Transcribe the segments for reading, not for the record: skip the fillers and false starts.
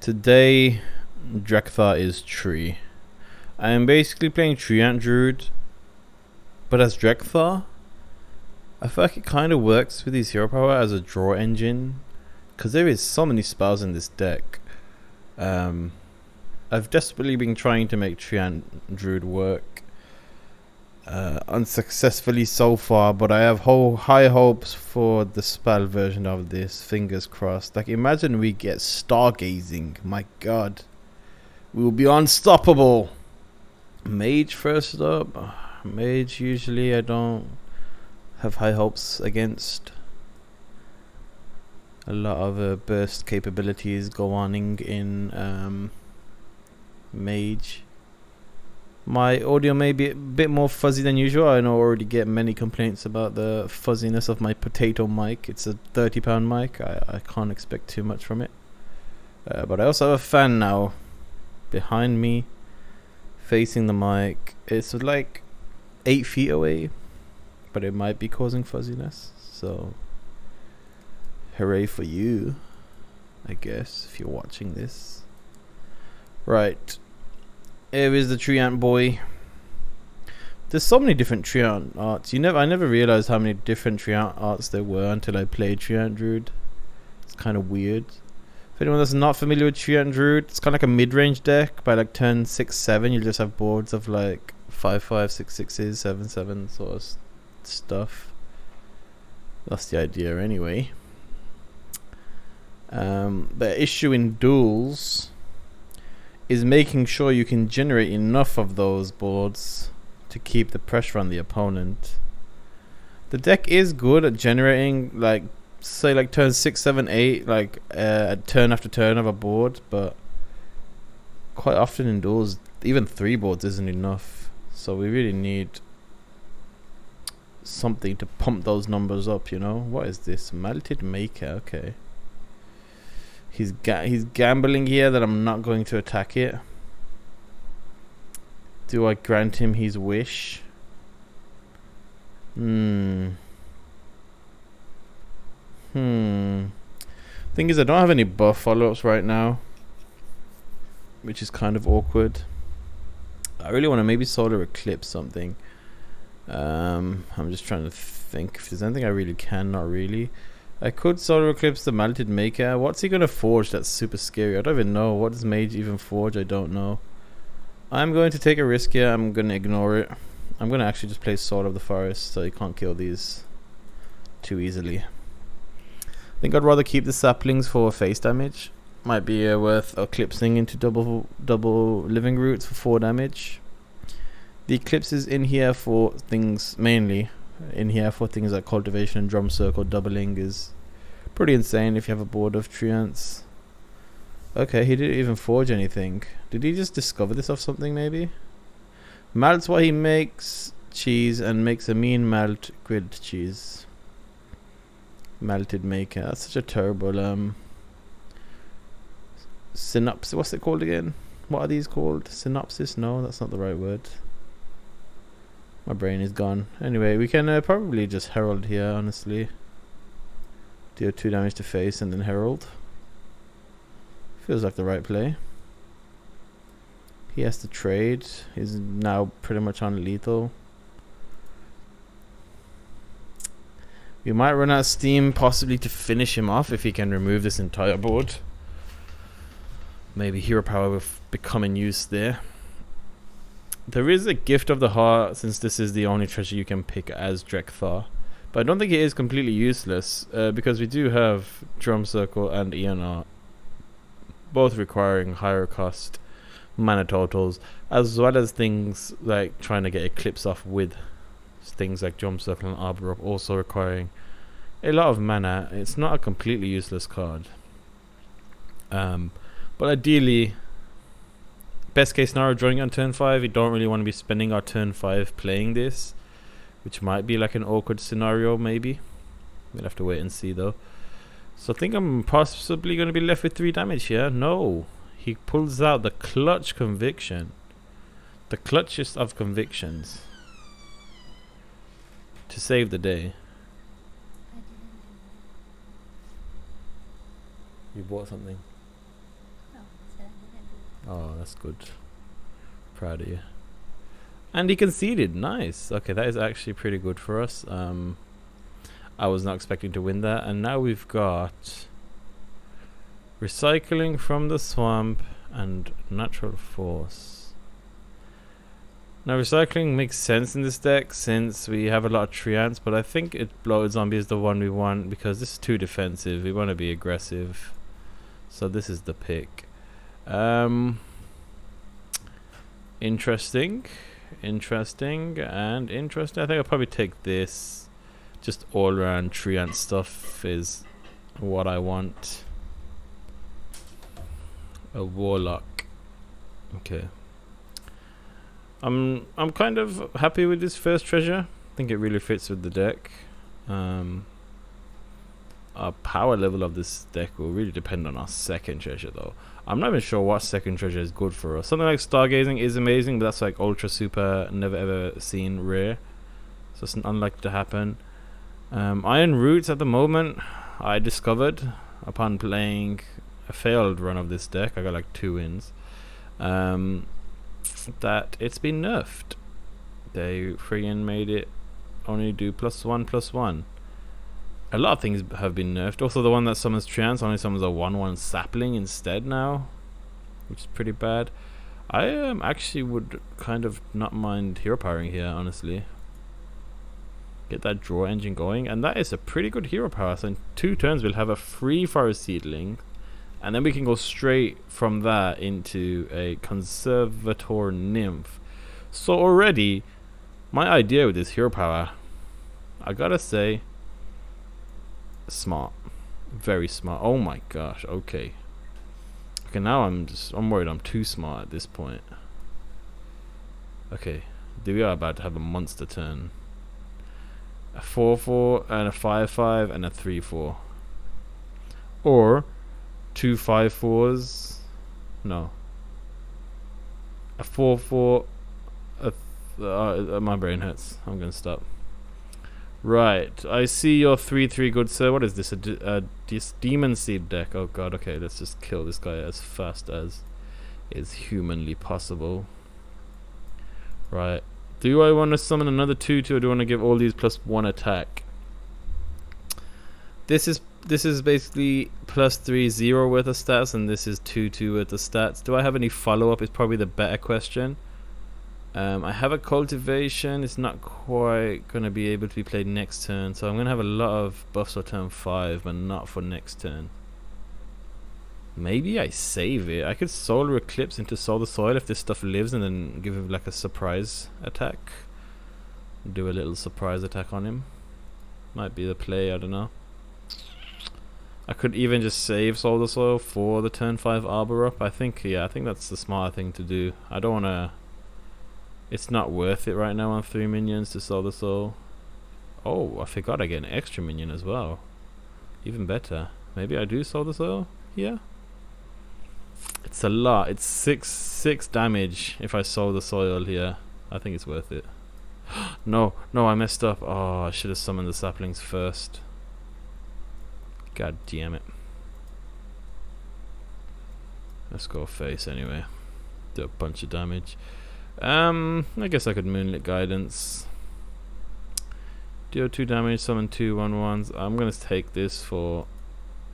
Today, Drekthar is Tree. I am basically playing TREANT Druid, but as Drekthar, I feel like it kind of works with his hero power as a draw engine, because there is so many spells in this deck. I've desperately been trying to make TREANT Druid work, unsuccessfully so far, but I have high hopes for the spell version of this. Fingers crossed. Like, imagine we get stargazing. My god, we will be unstoppable. Mage first up. Mage usually I don't have high hopes against. A lot of burst capabilities go on in Mage. My audio may be a bit more fuzzy than usual. I know I already get many complaints about the fuzziness of my potato mic. It's a £30 mic. I can't expect too much from it. But I also have a fan now behind me, facing the mic. It's like 8 feet away, but it might be causing fuzziness. So, hooray for you, I guess, if you're watching this. Right. Here is the TREANT boy. There's so many different TREANT arts. I never realized how many different TREANT arts there were until I played TREANT Druid. It's kind of weird. If anyone that's not familiar with TREANT Druid, it's kind of like a mid-range deck. By like turn 6-7, you'll just have boards of like 5-5, 6-6s, 7-7 sort of stuff. That's the idea anyway. The issue in Duels is making sure you can generate enough of those boards to keep the pressure on the opponent. The deck is good at generating, like, say like turn 6, 7, 8, like turn after turn of a board, but quite often in Duels, even 3 boards isn't enough. So we really need something to pump those numbers up, you know? What is this? Melted Maker, okay. He's gambling here that I'm not going to attack it. Do I grant him his wish? Thing is, I don't have any buff follow-ups right now, which is kind of awkward. I really want to maybe solar eclipse something. I'm just trying to think if there's anything I really can. Not really. I could solar eclipse the Melted Maker. What's he gonna forge that's super scary? I don't even know. What does Mage even forge? I don't know. I'm going to take a risk here. I'm gonna ignore it. I'm gonna actually just play Sword of the Forest so you can't kill these too easily. I think I'd rather keep the saplings for face damage. Might be worth eclipsing into double living roots for 4 damage. The eclipse is in here for things mainly. In here for things like cultivation and drum circle. Doubling is pretty insane if you have a board of treants. Okay, he didn't even forge anything. Did he just discover this off something maybe? Melts what he makes cheese and makes a mean melt grilled cheese. Melted Maker. That's such a terrible synopsis. What's it called again? What are these called? Synopsis? No, that's not the right word. My brain is gone. Anyway, we can probably just Herald here, honestly. Deal 2 damage to face and then Herald. Feels like the right play. He has to trade. He's now pretty much on lethal. We might run out of steam possibly to finish him off if he can remove this entire board. Maybe hero power will become in use there. There is a Gift of the Heart, since this is the only treasure you can pick as Drekthar. But I don't think it is completely useless, because we do have Drum Circle and ENR, both requiring higher cost mana totals, as well as things like trying to get Eclipse off with things like Drum Circle and Arbor Up, also requiring a lot of mana. It's not a completely useless card. But ideally, best case scenario, drawing on turn 5. We don't really want to be spending our turn 5 playing this, which might be like an awkward scenario maybe. We'll have to wait and see though. So I think I'm possibly going to be left with 3 damage here. No, he pulls out the clutch conviction. The clutchest of convictions to save the day. You bought something? No. Oh, that's good. Proud of you. And he conceded. Nice. Okay, that is actually pretty good for us. I was not expecting to win that. And now we've got recycling from the swamp and natural force. Now recycling makes sense in this deck since we have a lot of treants, but I think bloated zombie is the one we want because this is too defensive. We want to be aggressive. So this is the pick. Interesting. Interesting. I think I'll probably take this. Just all around treant stuff is what I want. A warlock. Okay. I'm kind of happy with this first treasure. I think it really fits with the deck. Our power level of this deck will really depend on our second treasure though. I'm not even sure what second treasure is good for us. Something like stargazing is amazing, but that's like ultra super never ever seen rare. So it's unlikely to happen. Iron Roots at the moment I discovered upon playing a failed run of this deck. I got like 2 wins. That it's been nerfed. They friggin' made it only do +1/+1. A lot of things have been nerfed. Also the one that summons treants only summons a 1/1 sapling instead now, which is pretty bad. I actually would kind of not mind hero powering here, honestly. Get that draw engine going, and that is a pretty good hero power. So in 2 turns we'll have a free forest seedling, and then we can go straight from that into a conservator nymph. So already my idea with this hero power, I gotta say, smart, very smart. Oh my gosh. Okay, now I'm worried I'm too smart at this point. Okay, we are about to have a monster turn. A 4/4 and a 5/5 and a 3/4, or 2 5/4s. No, a 4/4. My brain hurts. I'm gonna stop. Right, I see your 3/3, good sir. What is this? This demon seed deck. Oh god. Okay, let's just kill this guy as fast as is humanly possible. Right. Do I want to summon another 2/2, or do I want to give all these +1 attack? This is basically +3/0 worth of stats, and this is 2/2 worth of stats. Do I have any follow-up is probably the better question. I have a cultivation. It's not quite going to be able to be played next turn, so I'm going to have a lot of buffs for turn 5, but not for next turn. Maybe I save it. I could solar eclipse into soul the soil if this stuff lives, and then give him like a surprise attack. Do a little surprise attack on him. Might be the play, I don't know. I could even just save soul the soil for the turn 5 arbor up. I think that's the smart thing to do. I don't want to. It's not worth it right now on 3 minions to soul the soul. Oh, I forgot I get an extra minion as well. Even better. Maybe I do soul the soil here. It's a lot. It's 6 damage if I soul the soil here. I think it's worth it. No, I messed up. Oh, I should have summoned the saplings first. God damn it. Let's go face anyway. Do a bunch of damage. I guess I could moonlit guidance. Deal 2 damage, summon 2 1/1s. I'm gonna take this for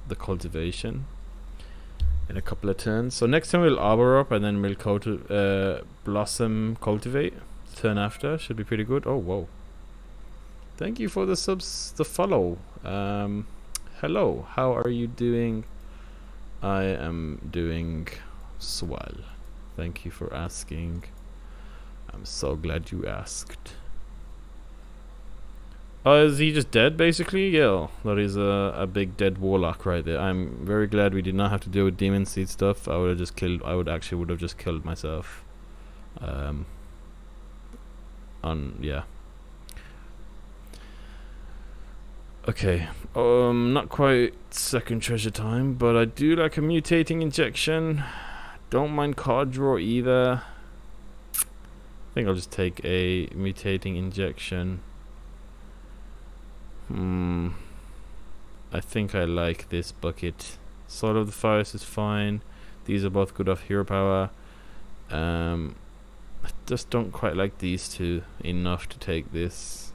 the cultivation in a couple of turns. So next time we'll arbor up, and then we'll blossom cultivate. Turn after should be pretty good. Oh whoa! Thank you for the follow. Hello, how are you doing? I am doing swell. Thank you for asking. I'm so glad you asked. Oh, is he just dead basically? Yeah, that is a big dead warlock right there. I'm very glad we did not have to deal with demon seed stuff. I would have just killed. I would have just killed myself. Yeah. Okay. Not quite second treasure time, but I do like a mutating injection. Don't mind card draw either. I think I'll just take a mutating injection. I think I like this bucket. Soul of the Forest is fine. These are both good off hero power. I just don't quite like these two enough to take this.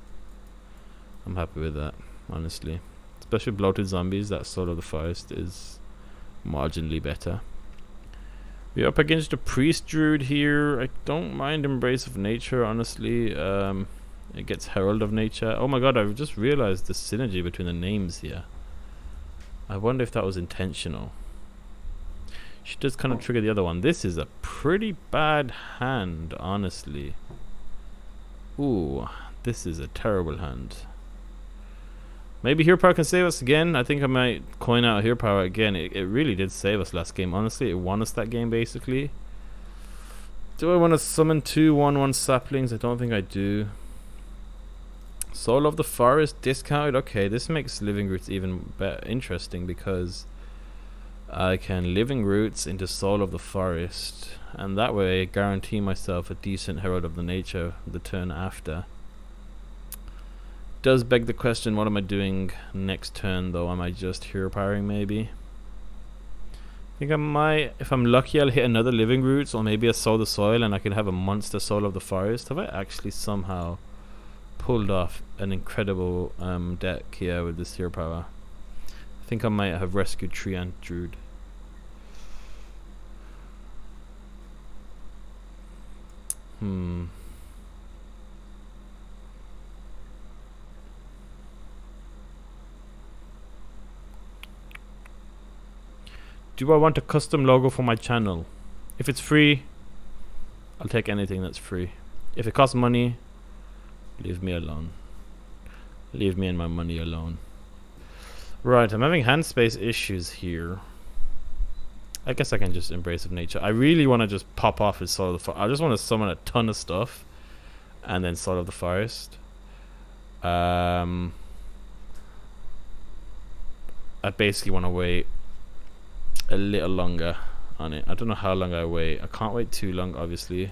I'm happy with that, honestly. Especially bloated zombies, that Soul of the Forest is marginally better. We're up against a priest druid here. I don't mind Embrace of Nature, honestly. It gets Herald of Nature. Oh my god, I've just realized the synergy between the names here. I wonder if that was intentional. She does kind of trigger the other one. This is a pretty bad hand, honestly. Ooh, this is a terrible hand. Maybe Hero Power can save us again. I think I might coin out Hero Power again. It really did save us last game. Honestly, it won us that game, basically. Do I want to summon 2 1/1 saplings? I don't think I do. Soul of the Forest discounted. Okay, this makes Living Roots even better, interesting, because I can Living Roots into Soul of the Forest, and that way guarantee myself a decent Herald of the Nature the turn after. Does beg the question, what am I doing next turn though? Am I just hero powering maybe? I think I might, if I'm lucky, I'll hit another Living Roots or maybe a Soul the Soil and I can have a monster Soul of the Forest. Have I actually somehow pulled off an incredible deck here with this hero power? I think I might have rescued TREANT Druid. Do I want a custom logo for my channel? If it's free, I'll take anything that's free. If it costs money, leave me alone. Leave me and my money alone. Right, I'm having hand space issues here. I guess I can just Embrace of Nature. I really want to just pop off his Soul of the Forest. I just want to summon a ton of stuff and then Soul of the Forest. I basically want to wait a little longer on it. I don't know how long I wait. I can't wait too long, obviously.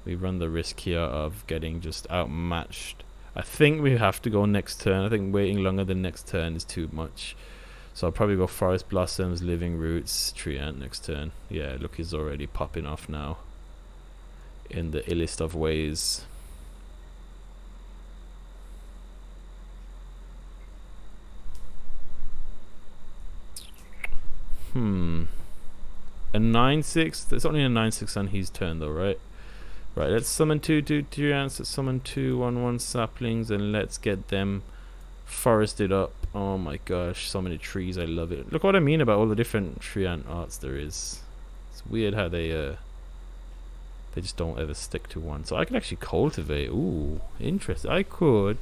We run the risk here of getting just outmatched. I think we have to go next turn. I think waiting longer than next turn is too much. So I'll probably go Forest Blossoms, Living Roots, TREANT next turn. Yeah, look, he's already popping off now in the illest of ways. A 9/6. It's only a 9/6 on his turn though, right? Right, let's summon 2 TREANTs. Let's summon 2 1/1 saplings and let's get them forested up. Oh my gosh, so many trees. I love it. Look what I mean about all the different TREANT arts there is. It's weird how they just don't ever stick to one. So I can actually cultivate. Ooh, interesting. I could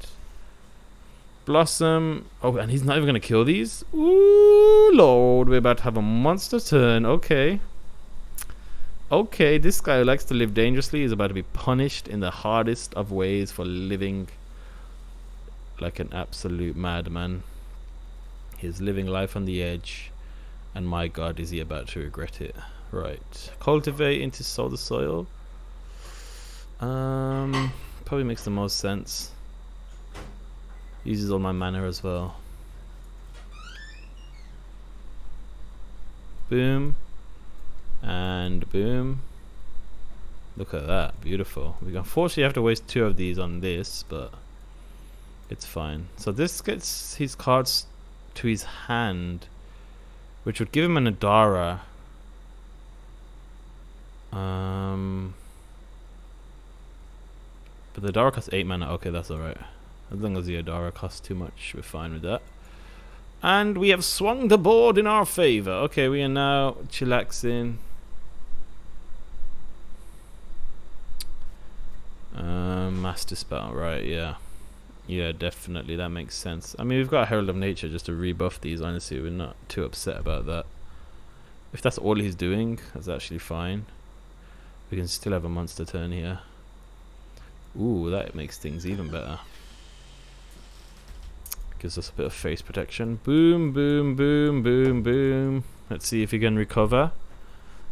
Blossom. Oh, and he's not even gonna kill these. Ooh, Lord, we're about to have a monster turn. Okay. Okay, this guy who likes to live dangerously is about to be punished in the hardest of ways for living like an absolute madman. He's living life on the edge, and my god, is he about to regret it. Right. Cultivate into Soul the Soil. Probably makes the most sense. Uses all my mana as well. Boom. And boom. Look at that. Beautiful. We unfortunately have to waste 2 of these on this, but it's fine. So this gets his cards to his hand, which would give him an Adara. But the Adara costs 8 mana. Okay, that's alright. As long as the Adara costs too much, we're fine with that. And we have swung the board in our favor. Okay, we are now chillaxing. Master Spell, right, yeah. Yeah, definitely, that makes sense. I mean, we've got Herald of Nature just to rebuff these, honestly. We're not too upset about that. If that's all he's doing, that's actually fine. We can still have a monster turn here. Ooh, that makes things even better. Gives us a bit of face protection. Boom, boom, boom, boom, boom. Let's see if he can recover.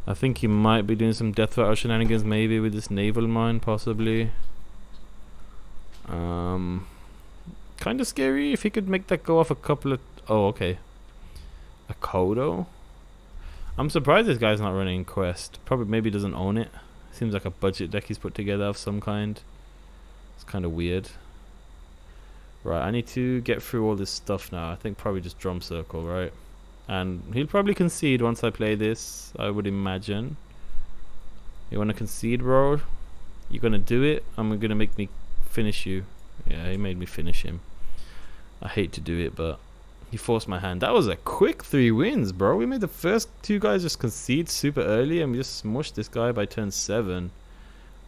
I think he might be doing some Death Rattle shenanigans, maybe with this Naval Mine, possibly. Kind of scary if he could make that go off a couple of... Oh, okay. A Kodo? I'm surprised this guy's not running Quest. Probably maybe doesn't own it. Seems like a budget deck he's put together of some kind. It's kind of weird. Right, I need to get through all this stuff now. I think probably just Drum Circle, right? And he'll probably concede once I play this, I would imagine. You want to concede, bro? You gonna do it? I'm gonna make me finish you. Yeah, he made me finish him. I hate to do it, but he forced my hand. That was a quick 3 wins, bro. We made the first 2 guys just concede super early, and we just smushed this guy by turn 7.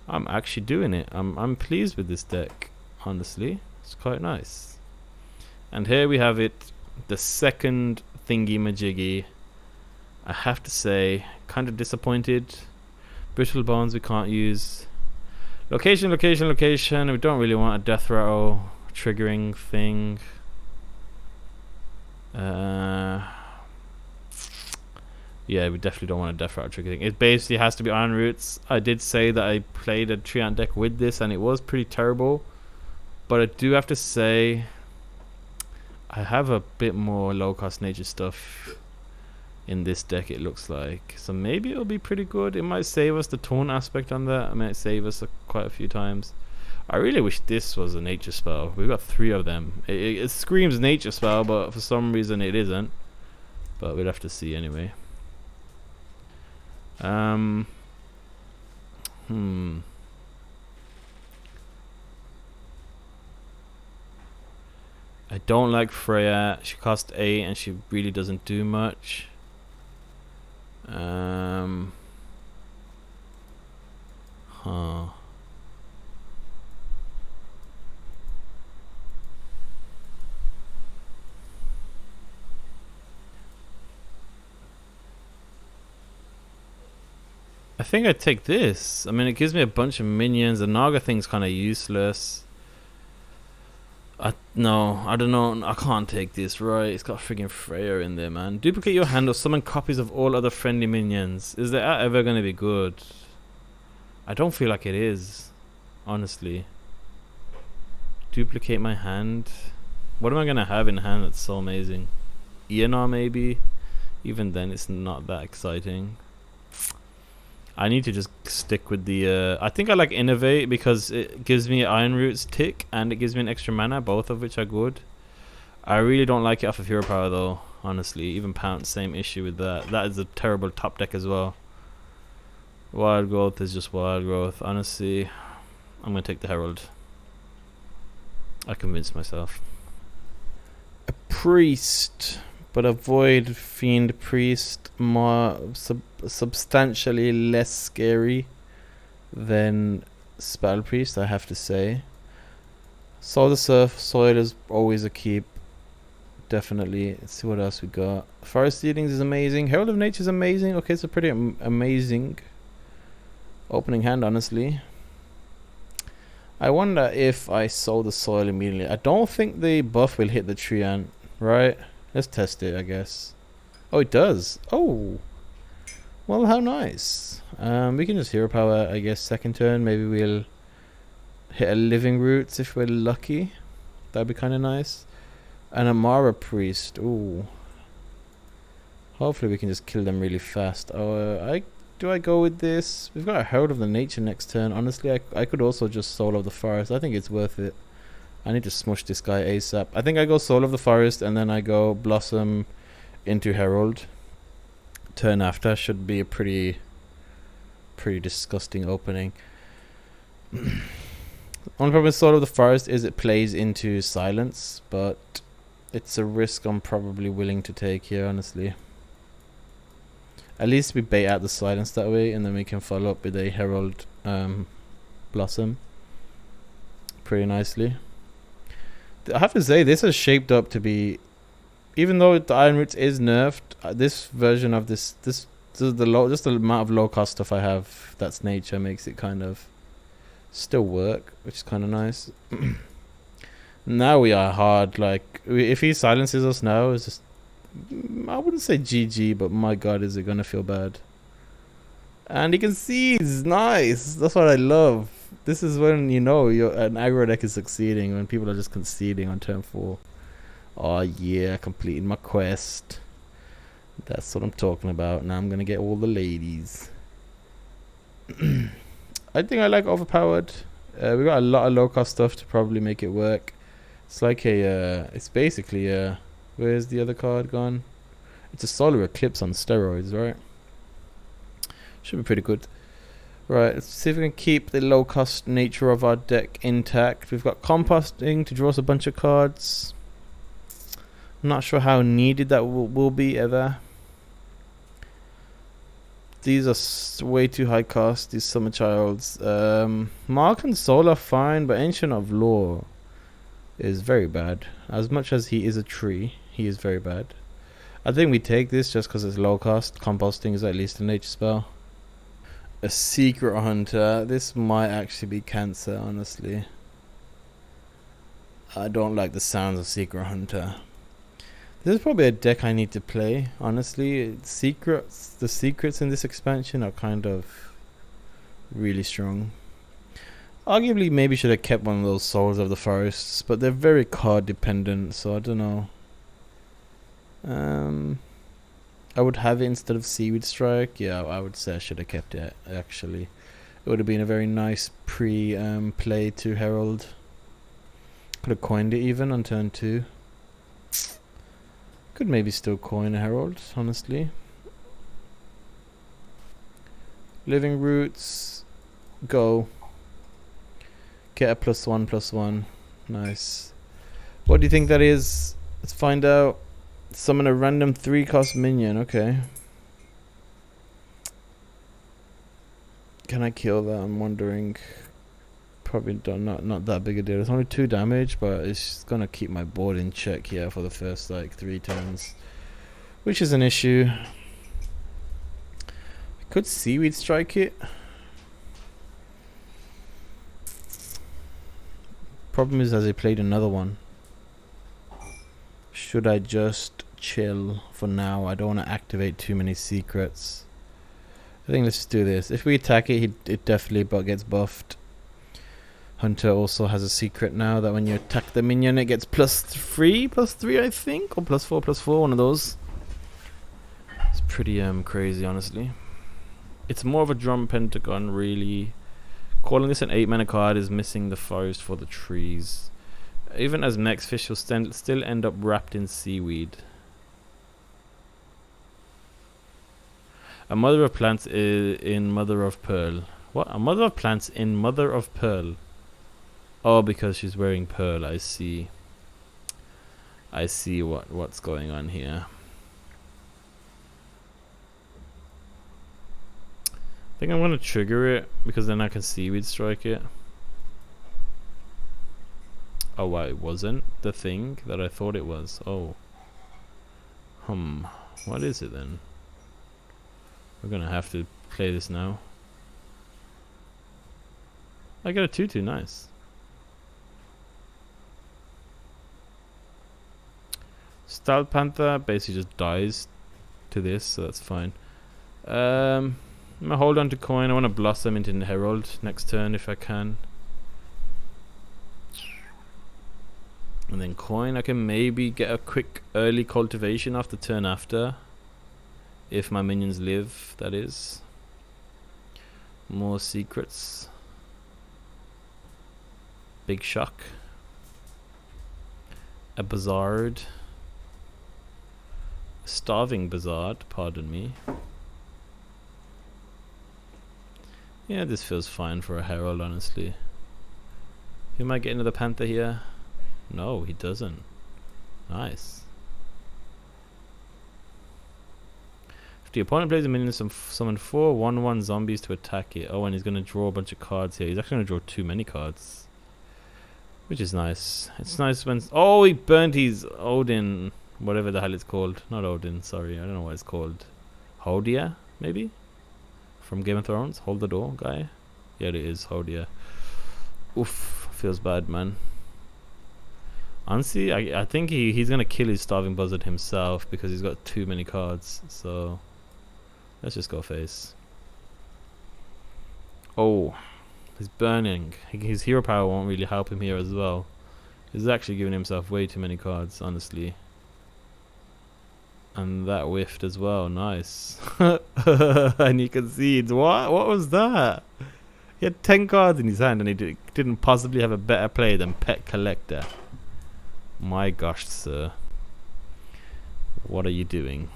I'm actually doing it. I'm pleased with this deck, honestly. It's quite nice. And here we have it, the second thingy majiggy. I have to say, kind of disappointed. Brittle Bones we can't use. Location. We don't really want a death rattle triggering thing. Yeah, we definitely don't want a death rattle triggering thing. It basically has to be Iron Roots. I did say that I played a Treant deck with this, and it was pretty terrible. But I do have to say, I have a bit more low-cost nature stuff in this deck, it looks like. So maybe it'll be pretty good. It might save us the taunt aspect on that. It might save us quite a few times. I really wish this was a nature spell. We've got 3 of them. It screams nature spell, but for some reason it isn't. But we'll have to see anyway. I don't like Freya. She costs 8 and she really doesn't do much. I think I'd take this. I mean, it gives me a bunch of minions. The Naga thing's kind of useless. No, I don't know. I can't take this, right? It's got friggin' Freya in there, man. Duplicate your hand or summon copies of all other friendly minions. Is that ever going to be good? I don't feel like it is, honestly. Duplicate my hand. What am I going to have in hand that's so amazing? Ionar, maybe? Even then, it's not that exciting. I need to just stick with the I think I like Innovate because it gives me Iron Roots tick and it gives me an extra mana, both of which are good. I really don't like it off of Hero Power though, honestly. Even Pounce, same issue with that. That is a terrible top deck as well. Wild Growth is just Wild Growth. Honestly, I'm gonna take the Herald. I convinced myself. A Priest, but avoid Fiend Priest. More substantially less scary than Spell Priest, I have to say. Soul the Surf, Soil is always a keep. Definitely. Let's see what else we got. Forest Seedings is amazing. Herald of Nature is amazing. Okay, it's a pretty amazing opening hand, honestly. I wonder if I soul the Soil immediately. I don't think the buff will hit the Treant, right? Let's test it, I guess. Oh, it does. Oh, well, how nice. We can just Hero Power, I guess, second turn. Maybe we'll hit a Living Roots if we're lucky. That'd be kind of nice. And a Mara Priest. Ooh. Hopefully we can just kill them really fast. Do I go with this? We've got a Herald of the Nature next turn. Honestly, I could also just Soul of the Forest. I think it's worth it. I need to smush this guy ASAP. I think I go Soul of the Forest and then I go Blossom into Herald. Turn after should be a pretty disgusting opening. Only problem with Soul of the Forest is it plays into Silence, but it's a risk I'm probably willing to take here, honestly. At least we bait out the Silence that way, and then we can follow up with a Herald Blossom pretty nicely. I have to say, this has shaped up to be, even though the Iron Roots is nerfed, this version of just the amount of low cost stuff I have that's nature makes it kind of still work, which is kind of nice. Now we are hard. Like, if he silences us now, it's just, I wouldn't say GG, but my god, is it gonna feel bad. And he concedes. Nice. That's what I love. This is when you know an aggro deck is succeeding, when people are just conceding on turn 4. Oh yeah, completing my quest. That's what I'm talking about. Now I'm gonna get all the ladies. I think I like overpowered. We got a lot of low cost stuff to probably make it work. It's like a, it's basically a, where's the other card gone? It's a solar eclipse on steroids, right? Should be pretty good. Right, let's see if we can keep the low cost nature of our deck intact. We've got composting to draw us a bunch of cards. I'm not sure how needed that will be ever. These are way too high cost, these Summer Childs. Mark and Soul are fine, but Ancient of Law is very bad. As much as he is a tree, he is very bad. I think we take this just because it's low cost. Composting is at least a nature spell. A Secret Hunter. This might actually be cancer, honestly. I don't like the sounds of Secret Hunter. This is probably a deck I need to play, honestly. The secrets in this expansion are kind of really strong. Arguably, maybe should have kept one of those Souls of the Forests, but they're very card dependent, so I don't know. I would have it instead of Seaweed Strike. Yeah, I would say I should have kept it, actually. It would have been a very nice play to Herald. Could have coined it even on turn 2. Could maybe still coin a Herald, honestly. Living Roots. Go. Get a +1/+1. Nice. What do you think that is? Let's find out. Summon a random 3-cost minion. Okay. Can I kill that? I'm wondering. Probably not that big a deal. It's only 2 damage, but it's gonna keep my board in check here for the first like 3 turns, which is an issue. I could Seaweed Strike it. Problem is, has he played another one? Should I just chill for now? I don't want to activate too many secrets. I think let's do this. If we attack it, it definitely gets buffed. Hunter also has a secret now that when you attack the minion, it gets +3, I think, or +4, one of those. It's pretty crazy, honestly. It's more of a drum pentagon, really. Calling this an 8-mana card is missing the forest for the trees. Even as next fish will still end up wrapped in seaweed. A mother of plants in Mother of Pearl. What? A mother of plants in Mother of Pearl. Oh, because she's wearing pearl. I see. I see what's going on here. I think I'm gonna trigger it because then I can Seaweed Strike it. Oh, wow, it wasn't the thing that I thought it was. Oh. What is it then? We're gonna have to play this now. I got a 2/2, nice. Stout Panther basically just dies to this, so that's fine. I'm gonna hold on to coin. I want to blossom into Herald next turn if I can. And then coin, I can maybe get a quick early cultivation after turn after. If my minions live, that is. More secrets. Big shock. A Bazaard. Starving Bazaard, pardon me. Yeah, this feels fine for a Herald, honestly. He might get another Panther here. No, he doesn't. Nice. If the opponent plays a minion, summon 4 1/1 zombies to attack it. Oh, and he's going to draw a bunch of cards here. He's actually going to draw too many cards. Which is nice. It's nice when... Oh, he burnt his Odin... Whatever the hell it's called. Not Odin, sorry. I don't know what it's called. Hodia, maybe? From Game of Thrones? Hold the door guy? Yeah, it is. Hodia. Oof. Feels bad, man. Honestly, I think he's going to kill his Starving Buzzard himself because he's got too many cards. So, let's just go face. Oh. He's burning. His hero power won't really help him here as well. He's actually giving himself way too many cards, honestly. And that whiffed as well. Nice. And he conceded. What? What was that? He had 10 cards in his hand and he didn't possibly have a better play than Pet Collector. My gosh, sir. What are you doing?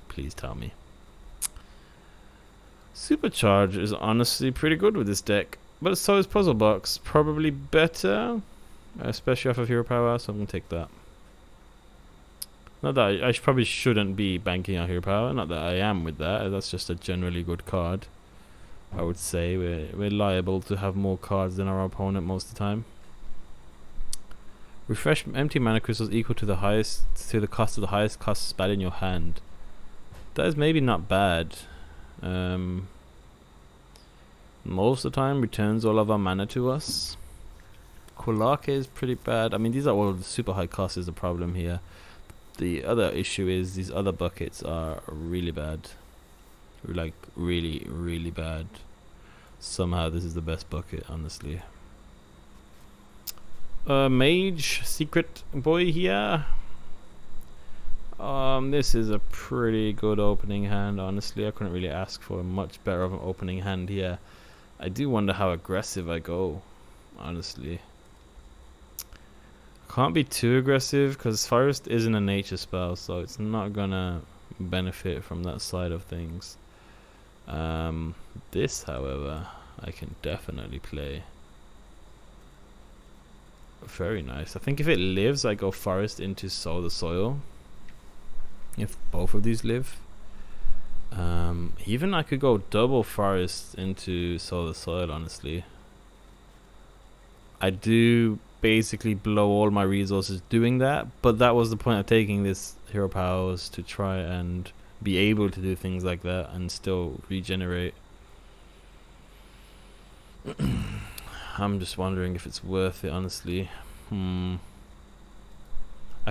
Please tell me. Supercharge is honestly pretty good with this deck. But so is Puzzle Box. Probably better. Especially off of Hero Power, so I'm going to take that. Not that I probably shouldn't be banking on Hero Power. Not that I am with that. That's just a generally good card. I would say we're liable to have more cards than our opponent most of the time. Refresh empty mana crystals equal to the cost of the highest cost spell in your hand. That is maybe not bad. Most of the time returns all of our mana to us. Kulake is pretty bad. I mean, these are all the super high cost is the problem here. The other issue is these other buckets are really bad. Like really, really bad. Somehow this is the best bucket, honestly. Mage, secret boy here. This is a pretty good opening hand, honestly. I couldn't really ask for a much better of an opening hand here. I do wonder how aggressive I go, honestly. Can't be too aggressive because Forest isn't a nature spell, so it's not gonna benefit from that side of things. This, however, I can definitely play. Very nice. I think if it lives, I go Forest into Sow the Soil. If both of these live. Even I could go double Forest into Sow the Soil, honestly. I do basically blow all my resources doing that, but that was the point of taking this Hero Powers, to try and be able to do things like that and still regenerate. I'm just wondering if it's worth it, honestly. I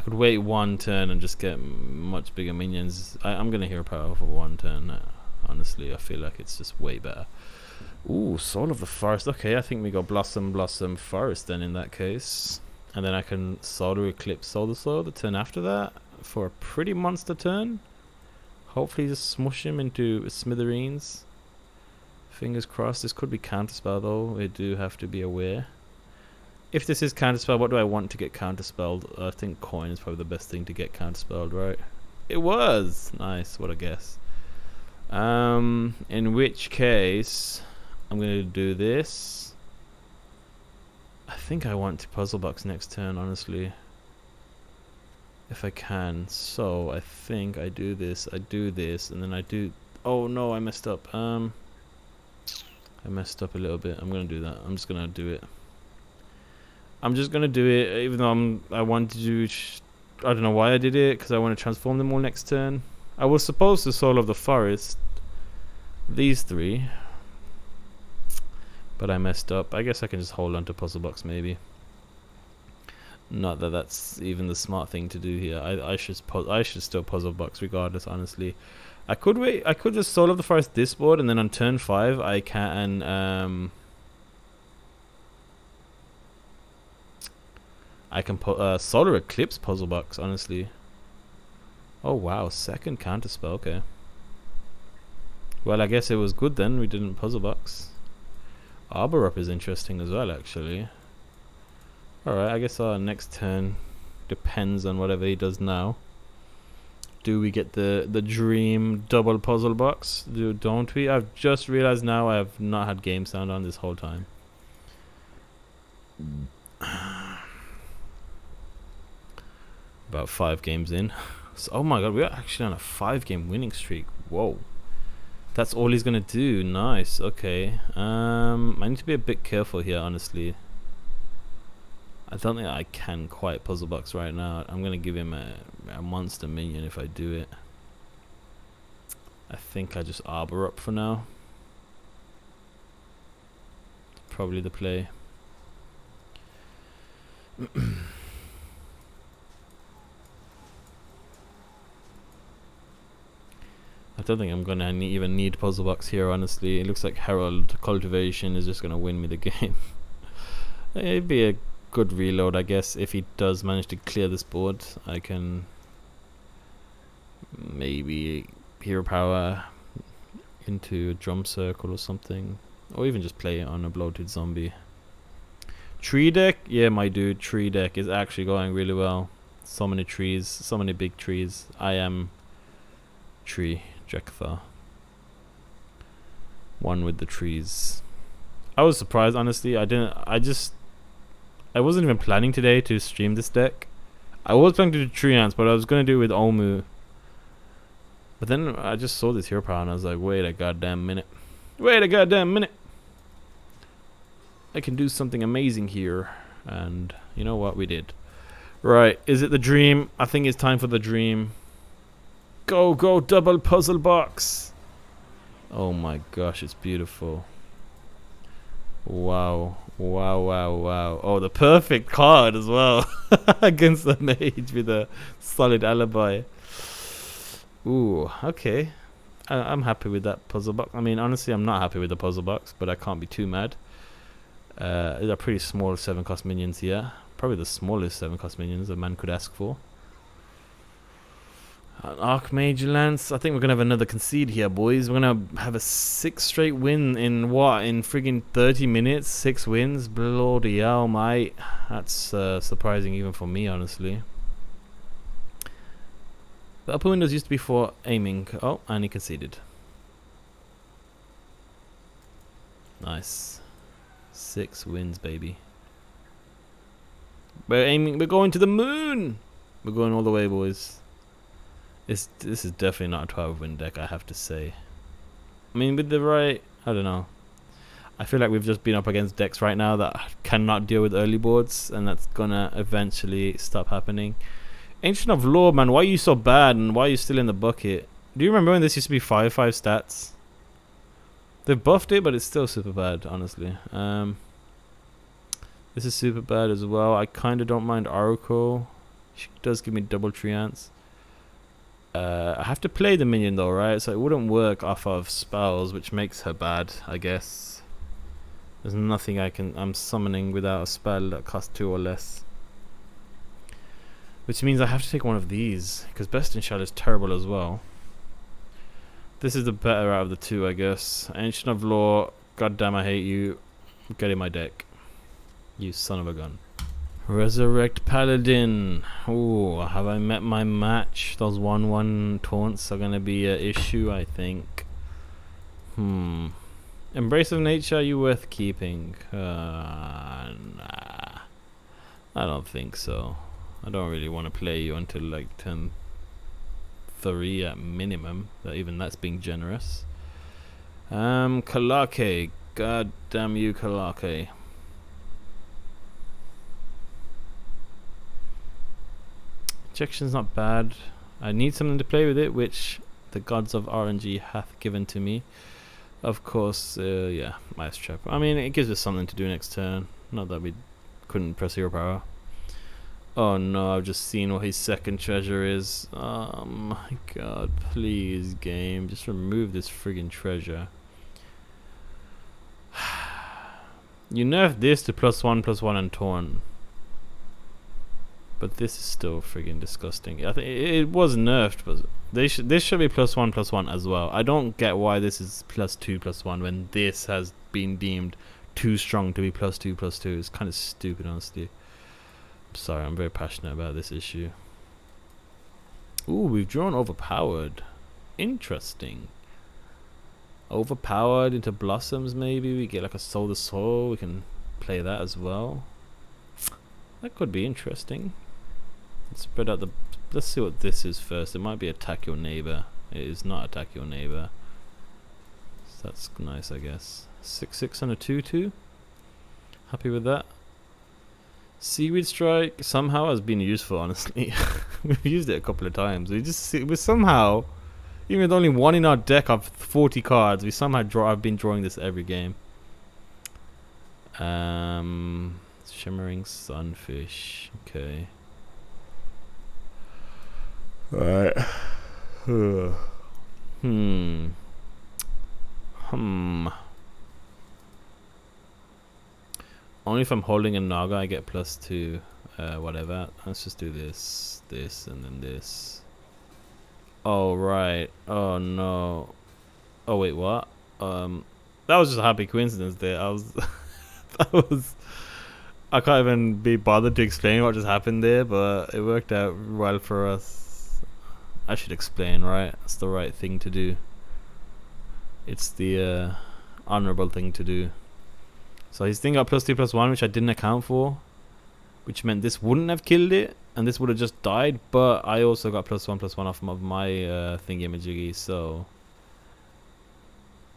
could wait one turn and just get much bigger minions. I'm gonna Hero Power for one turn. Honestly, I feel like it's just way better. Ooh, Soul of the Forest. Okay, I think we go Blossom Forest then in that case. And then I can Solar Eclipse Soul the Soil the turn after that for a pretty monster turn. Hopefully just smush him into smithereens. Fingers crossed. This could be Counterspell though. We do have to be aware. If this is Counterspell, what do I want to get Counterspelled? I think Coin is probably the best thing to get Counterspelled, right? It was! Nice, what a guess. In which case, I'm going to do this. I think I want to Puzzle Box next turn, honestly. If I can. So, I think I do this, and then I do... Oh no, I messed up. I messed up a little bit. I'm going to do that. I'm just going to do it. I'm just going to do it, even though I want to do... I don't know why I did it, because I want to transform them all next turn. I was supposed to Soul of the Forest these three, but I messed up. I guess I can just hold on to Puzzle Box, maybe. Not that that's even the smart thing to do here. I should still Puzzle Box regardless, honestly. I could wait. I could just Soul of the Forest this board, and then on turn 5 I can put Solar Eclipse Puzzle Box, honestly. Oh wow, second Counterspell, okay. Well, I guess it was good then, we didn't Puzzle Box. Arbor Up is interesting as well, actually. Alright, I guess our next turn depends on whatever he does now. Do we get the dream double Puzzle Box? Don't we? I've just realized now I have not had game sound on this whole time. About 5 games in. So, oh my god, we're actually on a 5-game winning streak. Whoa. That's all he's gonna do. Nice, okay. I need to be a bit careful here, honestly. I don't think I can quite Puzzle Box right now. I'm gonna give him a monster minion if I do it. I think I just Arbor Up for now. Probably the play. I don't think I'm gonna even need Puzzle Box here, honestly. It looks like Herald Cultivation is just gonna win me the game. It'd be a good reload, I guess. If he does manage to clear this board, I can Maybe hero power into a drum circle or something. Or even just play it on a bloated zombie. Tree deck? Yeah, my dude, tree deck is actually going really well. So many trees, so many big trees. I am tree Jekthar. One with the trees. I was surprised, honestly. I wasn't even planning today to stream this deck. I was planning to do TREANT, but I was gonna do it with Omu. But then I just saw this hero power and I was like, wait a goddamn minute. Wait a goddamn minute. I can do something amazing here. And you know what? We did. Right. Is it the dream? I think it's time for the dream. Go, go, double puzzle box. Oh my gosh, it's beautiful. Wow. Wow, wow, wow. Oh, the perfect card as well. Against the mage with a solid alibi. Ooh, okay. I'm happy with that puzzle box. I mean, honestly, I'm not happy with the puzzle box, but I can't be too mad. They're pretty small 7-cost minions here. Probably the smallest 7-cost minions a man could ask for. An Archmage Lance. I think we're going to have another concede here, boys. We're going to have a 6 straight win in what? In friggin' 30 minutes? 6 wins? Bloody hell, mate. That's surprising even for me, honestly. The upper windows used to be for aiming. Oh, and he conceded. Nice. 6 wins, baby. We're aiming. We're going to the moon. We're going all the way, boys. This is definitely not a 12-win deck, I have to say. I mean, with the right... I don't know. I feel like we've just been up against decks right now that cannot deal with early boards, and that's gonna eventually stop happening. Ancient of Law, man, why are you so bad and why are you still in the bucket? Do you remember when this used to be 5/5 stats? They've buffed it, but it's still super bad, honestly. This is super bad as well. I kind of don't mind Oracle. She does give me double treants. I have to play the minion though, right? So it wouldn't work off of spells, which makes her bad, I guess. There's nothing I'm summoning without a spell that costs 2 or less. Which means I have to take one of these, because Best in Shell is terrible as well. This is the better out of the two, I guess. Ancient of Law, goddamn I hate you. Get in my deck. You son of a gun. Resurrect Paladin. Ooh, have I met my match? Those 1/1 taunts are gonna be an issue, I think. Embrace of Nature, are you worth keeping? Nah. I don't think so. I don't really want to play you until like turn 3 at minimum. Even that's being generous. Kalake. God damn you, Kalake. Ejection's not bad. I need something to play with it, which the gods of RNG hath given to me. Of course, yeah, Mice Trap. I mean, it gives us something to do next turn. Not that we couldn't press hero power. Oh no, I've just seen what his second treasure is. Oh my god, please game, just remove this friggin' treasure. You nerfed this to +1/+1 and Torn. But this is still friggin' disgusting. I think it was nerfed, but this should be +1/+1 as well. I don't get why this is +2/+1 when this has been deemed too strong to be +2/+2. It's kind of stupid, honestly. Sorry, I'm very passionate about this issue. Ooh, we've drawn Overpowered. Interesting. Overpowered into Blossoms, maybe. We get like a Soul to Soul. We can play that as well. That could be interesting. Let's spread out the... Let's see what this is first. It might be Attack Your Neighbor. It is not Attack Your Neighbor. So that's nice, I guess. 6/6 and a 2/2. Happy with that. Seaweed Strike somehow has been useful, honestly. We've used it a couple of times. We somehow, even with only one in our deck of 40 cards, we somehow I've been drawing this every game. Shimmering Sunfish. Okay. Alright. Only if I'm holding a Naga I get +2. Whatever. Let's just do this, and then this. Oh right. Oh no. Oh wait, what? That was just a happy coincidence there. I was that was I can't even be bothered to explain what just happened there, but it worked out well for us. I should explain, right? It's the right thing to do. It's the honorable thing to do. So his thing got +2/+1, which I didn't account for, which meant this wouldn't have killed it, and this would have just died. But I also got +1/+1 off of my thingy-majiggy, so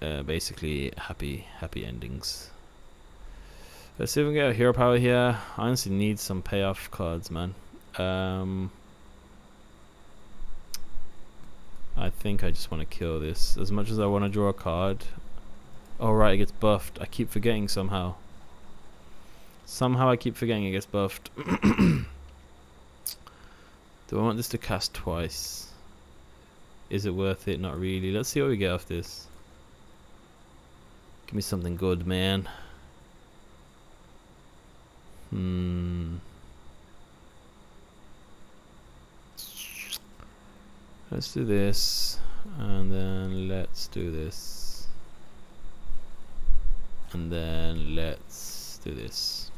basically happy endings. Let's see if we can get a hero power here. I honestly need some payoff cards, man. I think I just want to kill this. As much as I want to draw a card. Oh right, it gets buffed. I keep forgetting somehow. Somehow I keep forgetting it gets buffed. Do I want this to cast twice? Is it worth it? Not really. Let's see what we get off this. Give me something good, man. Let's do this, and then let's do this, and then let's do this.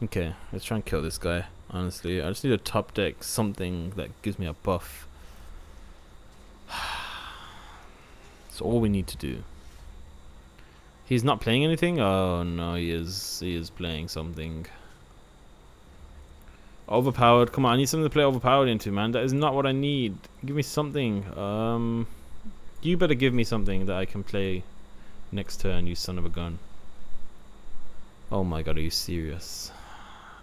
Okay, let's try and kill this guy. Honestly, I just need a top deck something that gives me a buff. That's all we need to do. He's not playing anything? Oh no, he is playing something. Overpowered. Come on, I need something to play overpowered into, man. That is not what I need. Give me something. You better give me something that I can play next turn, you son of a gun. Oh my god, are you serious?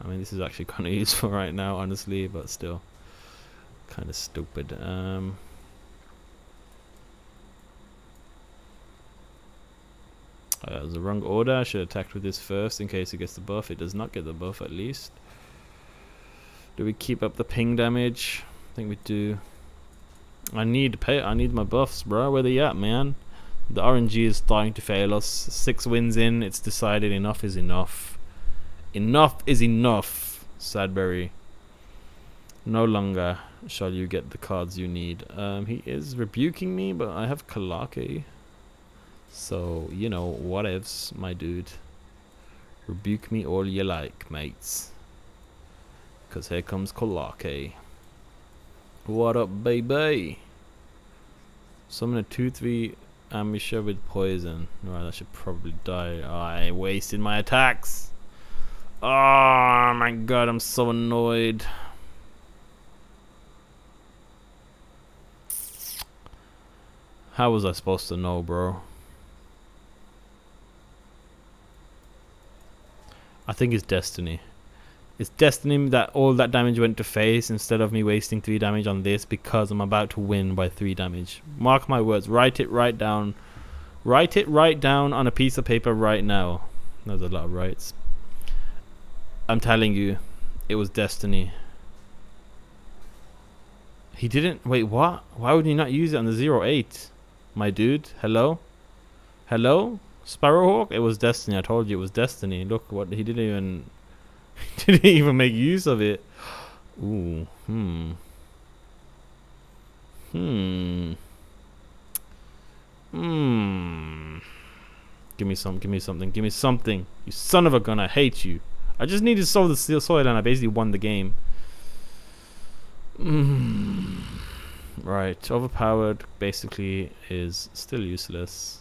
I mean, this is actually kind of useful right now, honestly, but still kind of stupid. That was the wrong order. I should have attacked with this first in case it gets the buff. It does not get the buff, at least. Do we keep up the ping damage? I think we do. I need my buffs, bro. Where they at, man? The RNG is starting to fail us. 6 wins in, it's decided enough is enough. Enough is enough, Sadbury. No longer shall you get the cards you need. He is rebuking me, but I have Kalake. So, you know, whatevs, my dude. Rebuke me all you like, mates. Because here comes Kalake. What up, baby? Summon a 2/3 Amisha with poison. Right, that should probably die. Oh, I wasted my attacks. Oh my god, I'm so annoyed. How was I supposed to know, bro? I think it's destiny. It's destiny that all that damage went to face instead of me wasting 3 damage on this, because I'm about to win by 3 damage. Mark my words. Write it right down. Write it right down on a piece of paper right now. There's a lot of rights. I'm telling you, it was destiny. He didn't. Wait, what? Why would he not use it on the 0-8? My dude, hello? Hello? Sparrowhawk? It was destiny. I told you it was destiny. Look, what he didn't even didn't even make use of it. Ooh, Give me something. You son of a gun, I hate you. I just needed to sow the soil and I basically won the game. Right, overpowered basically is still useless.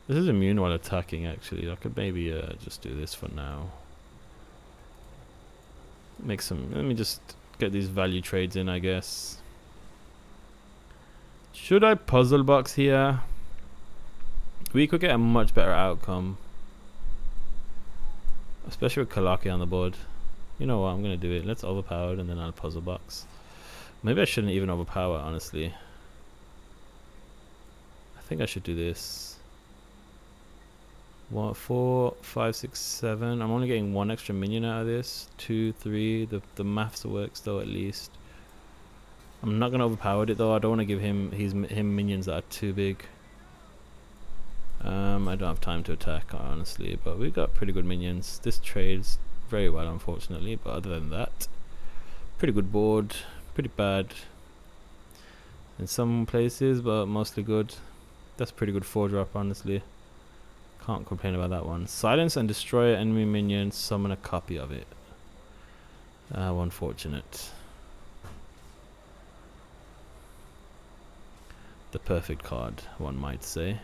This is immune while attacking, actually. I could maybe just do this for now. Let me just get these value trades in, I guess. Should I puzzle box here? We could get a much better outcome. Especially with Kalaki on the board. You know what, I'm going to do it. Let's overpower it and then I'll puzzle box. Maybe I shouldn't even overpower, honestly. I think I should do this. 1, 4, 5, 6, 7. I'm only getting 1 extra minion out of this. 2, 3. The maths works though, at least. I'm not going to overpower it though. I don't want to give him minions that are too big. I don't have time to attack, honestly, but we got pretty good minions. This trades very well, unfortunately, but other than that, Pretty good board. Pretty bad in some places, but mostly good. That's pretty good 4-drop, honestly. Can't complain about that one. Silence and destroy enemy minion. Summon a copy of it. How unfortunate. The perfect card, one might say.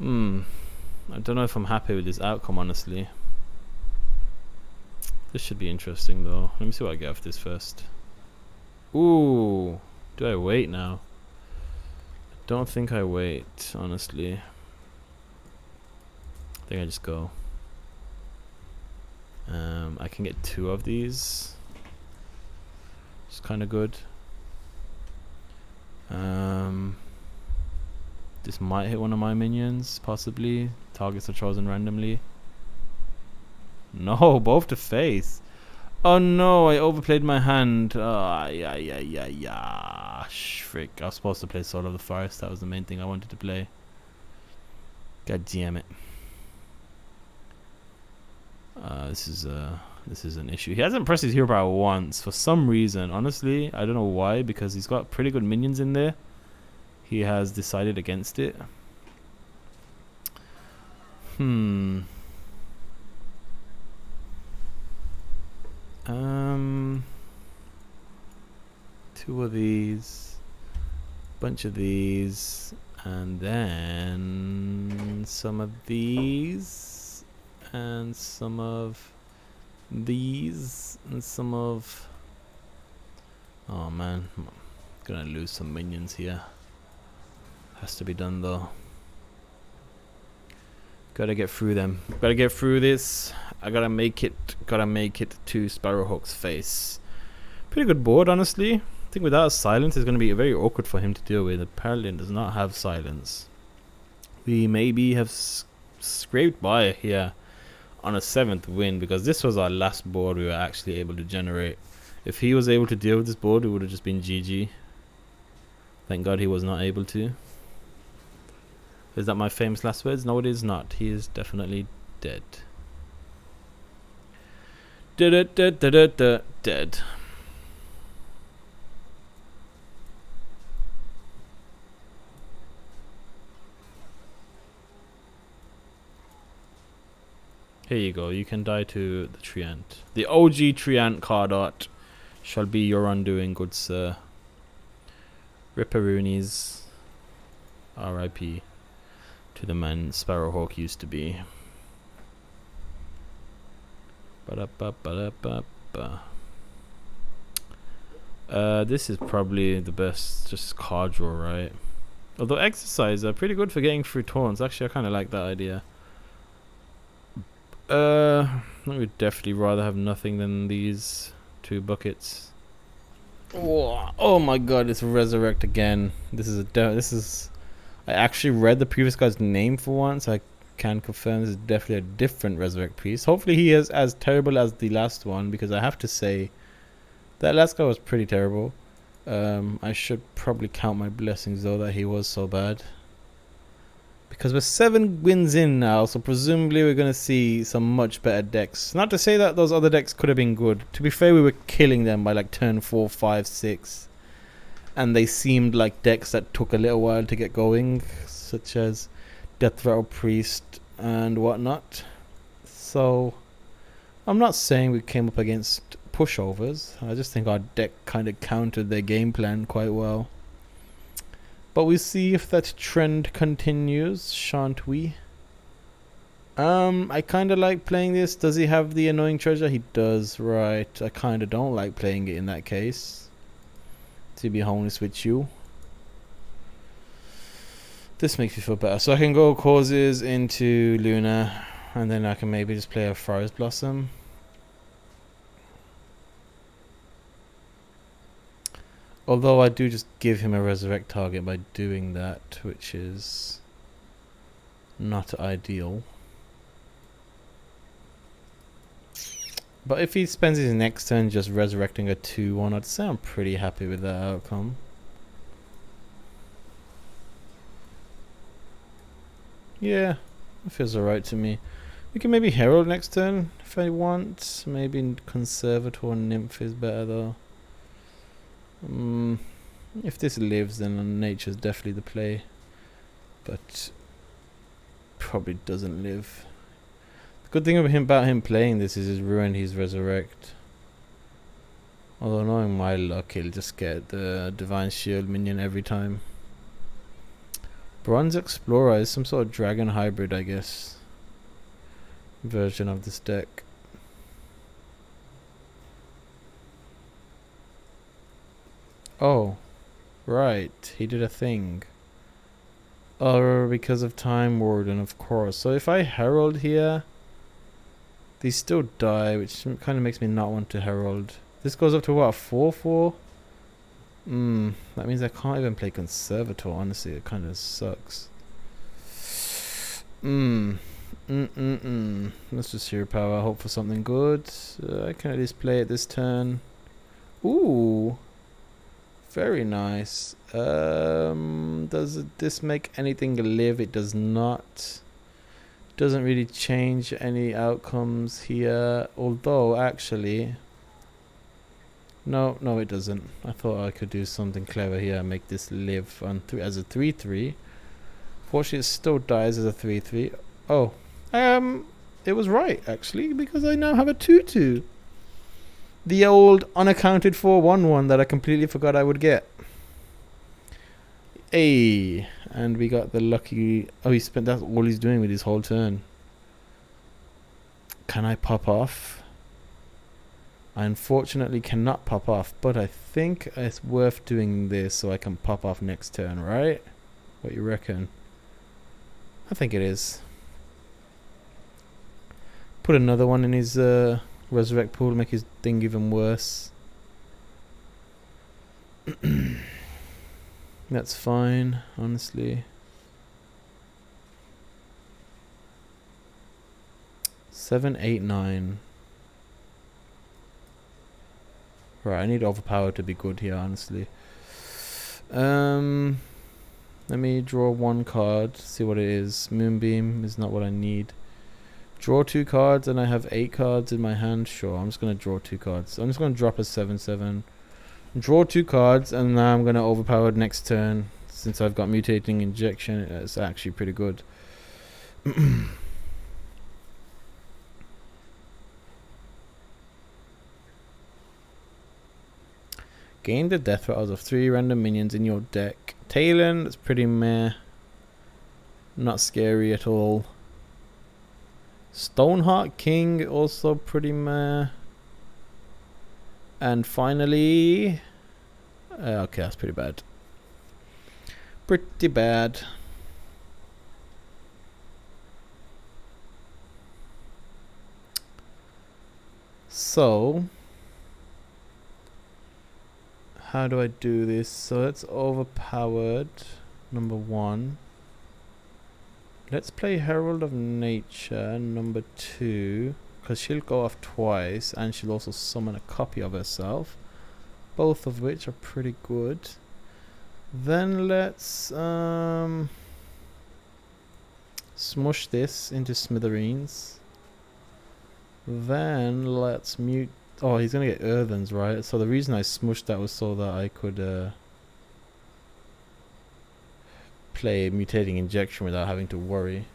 I don't know if I'm happy with this outcome, honestly. This should be interesting, though. Let me see what I get off this first. Ooh, do I wait now? I don't think I wait, honestly. I think I just go. I can get 2 of these. It's kind of good. This might hit one of my minions, possibly. Targets are chosen randomly. No, both to face. Oh no, I overplayed my hand. Yeah. Frick. I was supposed to play Soul of the Forest. That was the main thing I wanted to play. God damn it. This is an issue. He hasn't pressed his hero power once for some reason. Honestly, I don't know why, because he's got pretty good minions in there. He has decided against it. 2 of these, bunch of these, and then some of these, and some of these, and some of... Oh man, I'm gonna lose some minions here. Has to be done though. Gotta get through them. Gotta get through this. I gotta make it to Sparrowhawk's face. Pretty good board, honestly. I think without silence, it's gonna be very awkward for him to deal with. Apparently, it does not have silence. We maybe have scraped by here on a 7th win, because this was our last board we were actually able to generate. If he was able to deal with this board, it would have just been GG. Thank God he was not able to. Is that my famous last words? No, it is not. He is definitely dead. Dead. Here you go. You can die to the TREANT. The OG TREANT card art shall be your undoing, good sir. Ripperoonies. R.I.P. to the man Sparrowhawk used to be. This is probably the best just card draw, right? Although exercise are pretty good for getting through taunts. Actually, I kind of like that idea. I would definitely rather have nothing than these 2 buckets. Oh my god, it's resurrect again. This is I actually read the previous guy's name for once. I can confirm this is definitely a different resurrect priest. Hopefully he is as terrible as the last one, because I have to say that last guy was pretty terrible. I should probably count my blessings though that he was so bad, because we're 7 wins in now, so presumably we're going to see some much better decks. Not to say that those other decks could have been good. To be fair, we were killing them by like turn 4, 5, 6. And they seemed like decks that took a little while to get going, such as Death Rattle Priest and whatnot. So I'm not saying we came up against pushovers. I just think our deck kind of countered their game plan quite well. But we'll see if that trend continues, shan't we? I kind of like playing this. Does he have the annoying treasure? He does, right. I kind of don't like playing it in that case, to be honest with you. This makes me feel better. So I can go causes into Luna, and then I can maybe just play a Forest Blossom. Although I do just give him a resurrect target by doing that, which is not ideal. But if he spends his next turn just resurrecting a 2-1, I'd say I'm pretty happy with that outcome. Yeah, it feels alright to me. We can maybe Herald next turn if I want. Maybe Conservator Nymph is better though. If this lives, then Nature's definitely the play. But probably doesn't live. The good thing about him playing this is his ruin, his Resurrect. Although knowing my luck, he'll just get the Divine Shield minion every time. Bronze Explorer is some sort of dragon hybrid, I guess. Version of this deck. Oh, right. He did a thing. Oh, because of Time Warden, of course. So if I Herald here, these still die, which kind of makes me not want to Herald. This goes up to what, 4/4? That means I can't even play Conservator, honestly. It kind of sucks. Let's just Hero Power, hope for something good. I can at least play it this turn. Ooh. Very nice. Does this make anything live? It does not. Doesn't really change any outcomes here. Although, actually... No, it doesn't. I thought I could do something clever here and make this live on as a 3/3. Fortunately, it still dies as a 3/3. Oh, it was right actually, because I now have a 2/2. The old unaccounted for 1/1 that I completely forgot I would get. Hey, and we got the lucky. Oh, he spent. That's all he's doing with his whole turn. Can I pop off? I unfortunately cannot pop off, but I think it's worth doing this so I can pop off next turn, right? What you reckon? I think it is. Put another one in his Resurrect pool to make his thing even worse. That's fine, honestly. 7, 8, 9. Right, I need Overpower to be good here, honestly. Let me draw one card, see what it is. Moonbeam is not what I need. Draw 2 cards and I have 8 cards in my hand. Sure, I'm just going to draw 2 cards. I'm just going to drop a 7/7. Draw 2 cards and now I'm going to Overpower next turn. Since I've got Mutating Injection, it's actually pretty good. Gain the death rattles of 3 random minions in your deck. Talon, that's pretty meh. Not scary at all. Stoneheart King, also pretty meh. And finally... okay, that's pretty bad. Pretty bad. So... how do I do this? So it's overpowered. Number 1. Let's play Herald of Nature. Number 2. Because she'll go off twice. And she'll also summon a copy of herself. Both of which are pretty good. Then let's smush this into smithereens. Then let's mute. Oh, he's gonna get Earthens, right? So the reason I smushed that was so that I could play Mutating Injection without having to worry.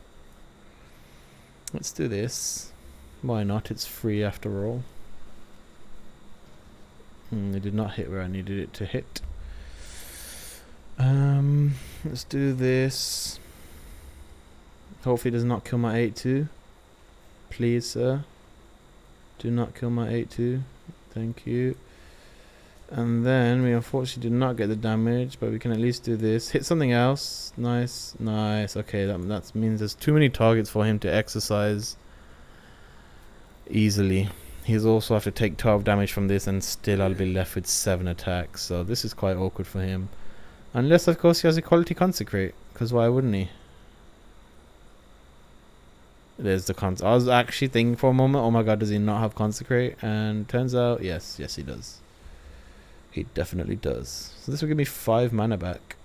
Let's do this. Why not? It's free after all. It did not hit where I needed it to hit. Let's do this. Hopefully it does not kill my 8/2. Please, sir. Do not kill my 8/2. Thank you. And then we unfortunately did not get the damage, but we can at least do this. Hit something else. Nice. Nice. Okay, that means there's too many targets for him to exercise easily. He's also have to take 12 damage from this, and still I'll be left with 7 attacks. So this is quite awkward for him. Unless, of course, he has Equality Consecrate. Because why wouldn't he? There's the I was actually thinking for a moment, oh my god, does he not have Consecrate? And turns out, yes he does. He definitely does. So this will give me 5 mana back.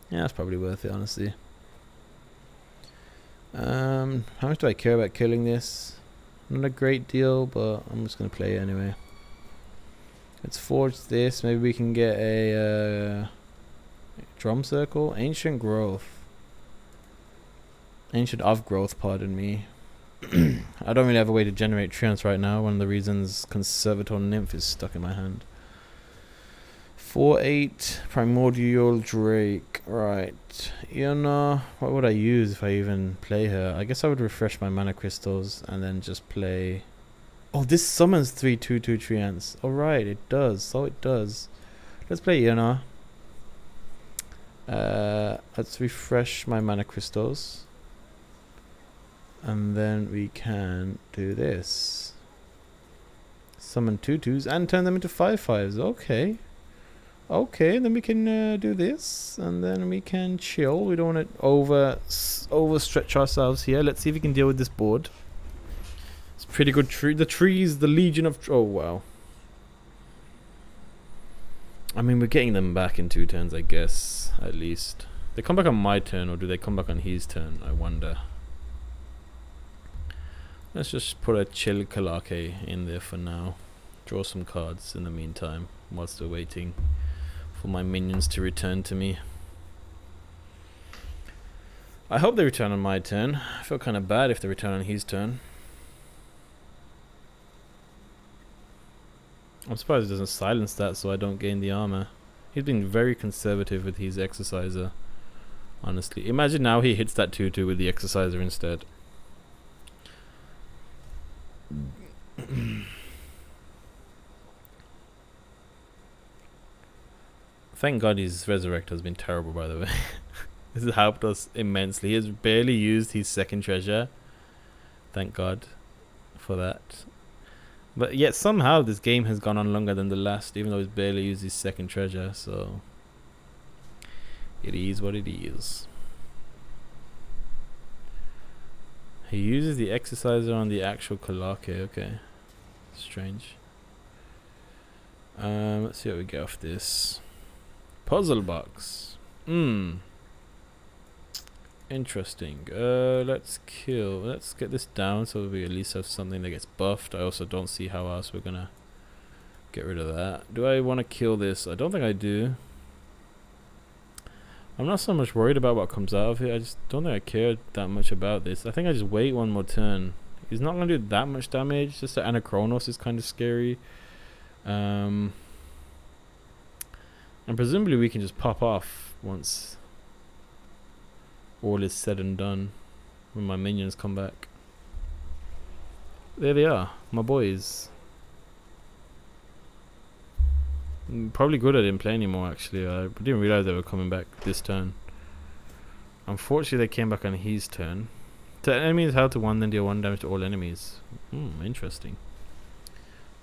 Yeah, that's probably worth it, honestly. How much do I care about killing this? Not a great deal, but I'm just gonna play it anyway. Let's forge this. Maybe we can get a drum circle. Ancient growth. Ancient of growth, pardon me. I don't really have a way to generate treants right now. One of the reasons Conservator Nymph is stuck in my hand. 4/8 Primordial Drake. Right. Iona. What would I use if I even play her? I guess I would refresh my mana crystals and then just play. Oh, this summons 3/2/2 treants. Alright, it does. So it does. Let's play Iona. Let's refresh my mana crystals. And then we can do this. Summon 2/2s and turn them into 5/5s. Okay. Okay, then we can do this. And then we can chill. We don't want to overstretch ourselves here. Let's see if we can deal with this board. It's pretty good tree. The trees, the legion of... Oh, wow. I mean, we're getting them back in 2 turns, I guess. At least. They come back on my turn, or do they come back on his turn? I wonder. Let's just put a chill Kalake in there for now. Draw some cards in the meantime, whilst we're waiting for my minions to return to me. I hope they return on my turn. I feel kind of bad if they return on his turn. I'm surprised he doesn't silence that so I don't gain the armor. He's been very conservative with his exerciser. Honestly. Imagine now he hits that 2/2 with the exerciser instead. Thank God his resurrect has been terrible, by the way. This has helped us immensely. He has barely used his second treasure. Thank God for that. But yet somehow this game has gone on longer than the last, even though he's barely used his second treasure, so it is what it is. He uses the exerciser on the actual Kalake, okay. Strange. Let's see what we get off this. Puzzle box. Interesting. Let's get this down so we at least have something that gets buffed. I also don't see how else we're gonna get rid of that. Do I want to kill this? I don't think I do. I'm not so much worried about what comes out of it. I just don't think I care that much about this. I think I just wait one more turn. He's not going to do that much damage. Just the Anachronos is kind of scary. And presumably we can just pop off once all is said and done. When my minions come back. There they are. My boys. Probably good I didn't play anymore actually. I didn't realize they were coming back this turn. Unfortunately they came back on his turn. To enemies how to 1 then deal 1 damage to all enemies. Interesting.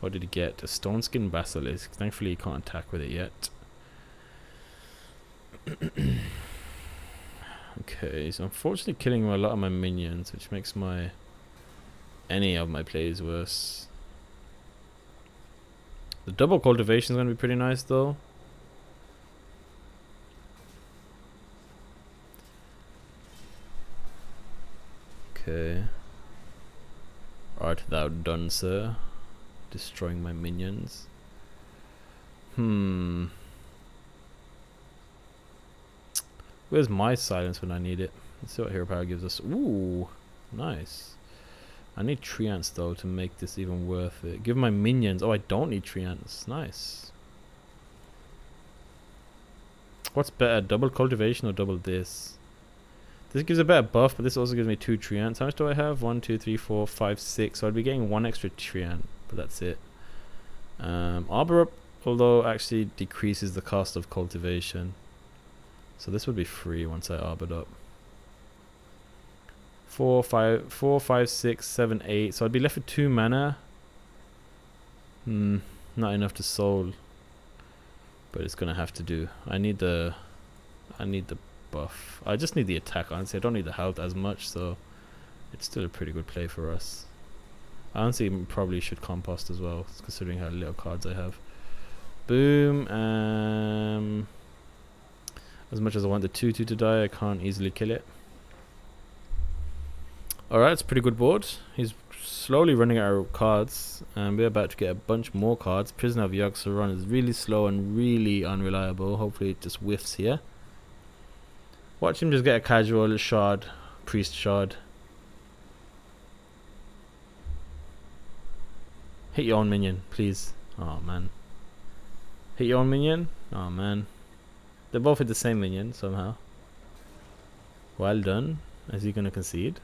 What did he get? A stone skin basilisk. Thankfully he can't attack with it yet. Okay, so unfortunately killing a lot of my minions, which makes any of my plays worse. The double cultivation is going to be pretty nice though. Okay. Art thou done, sir? Destroying my minions. Where's my silence when I need it? Let's see what hero power gives us. Ooh, nice. I need treants though to make this even worth it. Give my minions. Oh, I don't need treants. Nice. What's better, double cultivation or double this? This gives a better buff, but this also gives me 2 treants. How much do I have? 1, 2, 3, 4, 5, 6. So I'd be getting 1 extra treant, but that's it. Arbor up, although actually decreases the cost of cultivation. So this would be free once I arbored up. 4, 5, 6, 7, 8. So I'd be left with 2 mana. Not enough to soul. But it's gonna have to do. I need the buff. I just need the attack, honestly. I don't need the health as much, so it's still a pretty good play for us. I honestly probably should compost as well, considering how little cards I have. Boom. As much as I want the 2/2 to die, I can't easily kill it. Alright, it's a pretty good board. He's slowly running out of cards, and we're about to get a bunch more cards. Prisoner of Yogg-Saron is really slow and really unreliable. Hopefully it just whiffs here. Watch him just get a casual shard, priest shard. Hit your own minion, please. Oh man. Hit your own minion? Oh man. They both hit the same minion somehow. Well done. Is he gonna concede?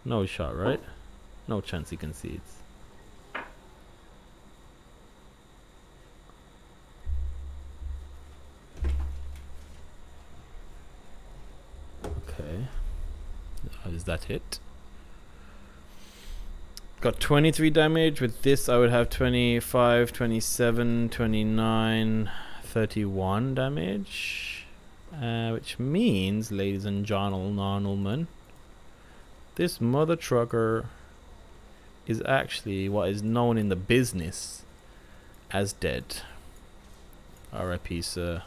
No shot, right? No chance he concedes. Okay. Is that it? Got 23 damage. With this I would have 25, 27, 29, 31 damage. Which means, ladies and gentlemen, this mother trucker is actually what is known in the business as dead. R.I.P. sir.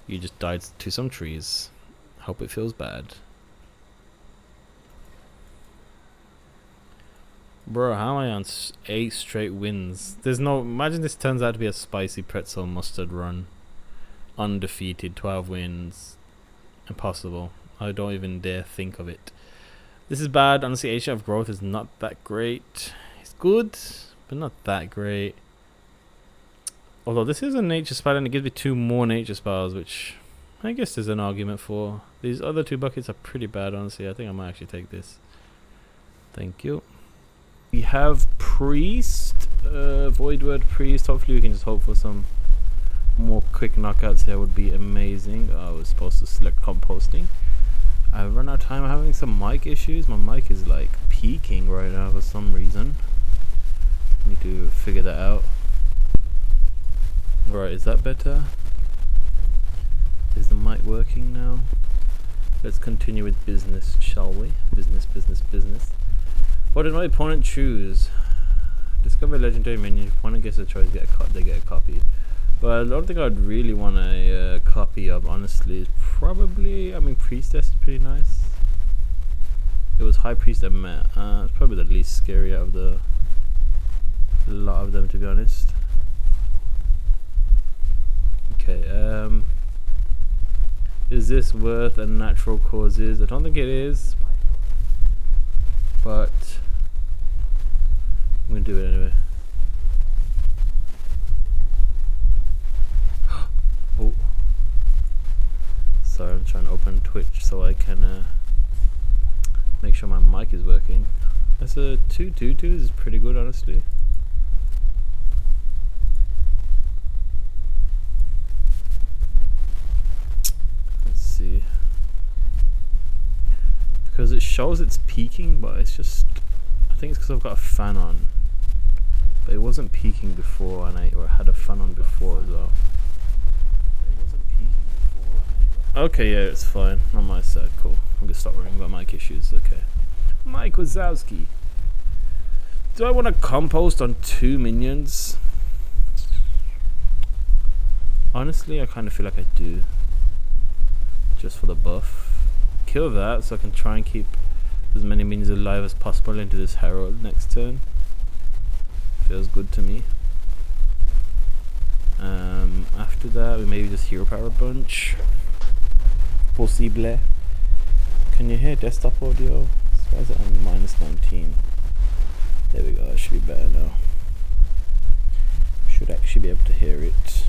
You just died to some trees. Hope it feels bad. Bro, how am I on 8 straight wins? There's no... Imagine this turns out to be a spicy pretzel mustard run. Undefeated, 12 wins. Impossible. I don't even dare think of it. This is bad. Honestly, Ancient of Growth is not that great. It's good, but not that great. Although this is a nature spell and it gives me 2 more nature spells, which I guess there's an argument for. These other 2 buckets are pretty bad, honestly. I think I might actually take this. Thank you. We have Priest, Voidword Priest. Hopefully we can just hope for some more quick knockouts here. Would be amazing. I was supposed to select composting. I've run out of time. I'm having some mic issues. My mic is like peaking right now for some reason. Need to figure that out. Right, is that better? Is the mic working now? Let's continue with business, shall we? Business, business, business. What did my opponent choose? Discover legendary minion. If opponent gets a choice, they get a copy. But I don't think I'd really want a copy of, honestly. Probably, I mean, Priestess is pretty nice. It was High Priest and Met. It's probably the least scary out of the lot of them, to be honest. Okay, is this worth a natural causes? I don't think it is. But I'm gonna do it anyway. Oh, sorry, I'm trying to open Twitch so I can make sure my mic is working. That's a 2-2-2. This is pretty good, honestly. Let's see. Because it shows it's peaking, but it's just... I think it's because I've got a fan on. But it wasn't peaking before, and I had a fan on before as well. Okay, yeah, it's fine. On my side, cool. I'm gonna stop worrying about mic issues, okay. Mike Wazowski. Do I want to compost on 2 minions? Honestly, I kind of feel like I do. Just for the buff. Kill that so I can try and keep as many minions alive as possible into this Herald next turn. Feels good to me. After that, we maybe just hero power a bunch. Possible. Can you hear desktop audio? Why is it on -19? There we go, it should be better now. Should actually be able to hear it.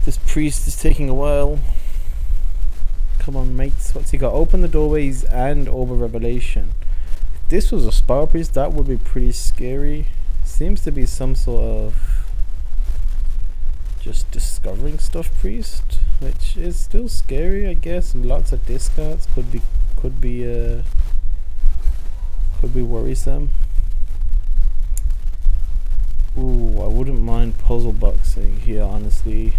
This priest is taking a while. Come on, mates. What's he got? Open the doorways and Orb of Revelation. If this was a Spire Priest, that would be pretty scary. Seems to be some sort of just discovering stuff priest, which is still scary, I guess. Lots of discards could be worrisome. Ooh, I wouldn't mind puzzle boxing here, honestly.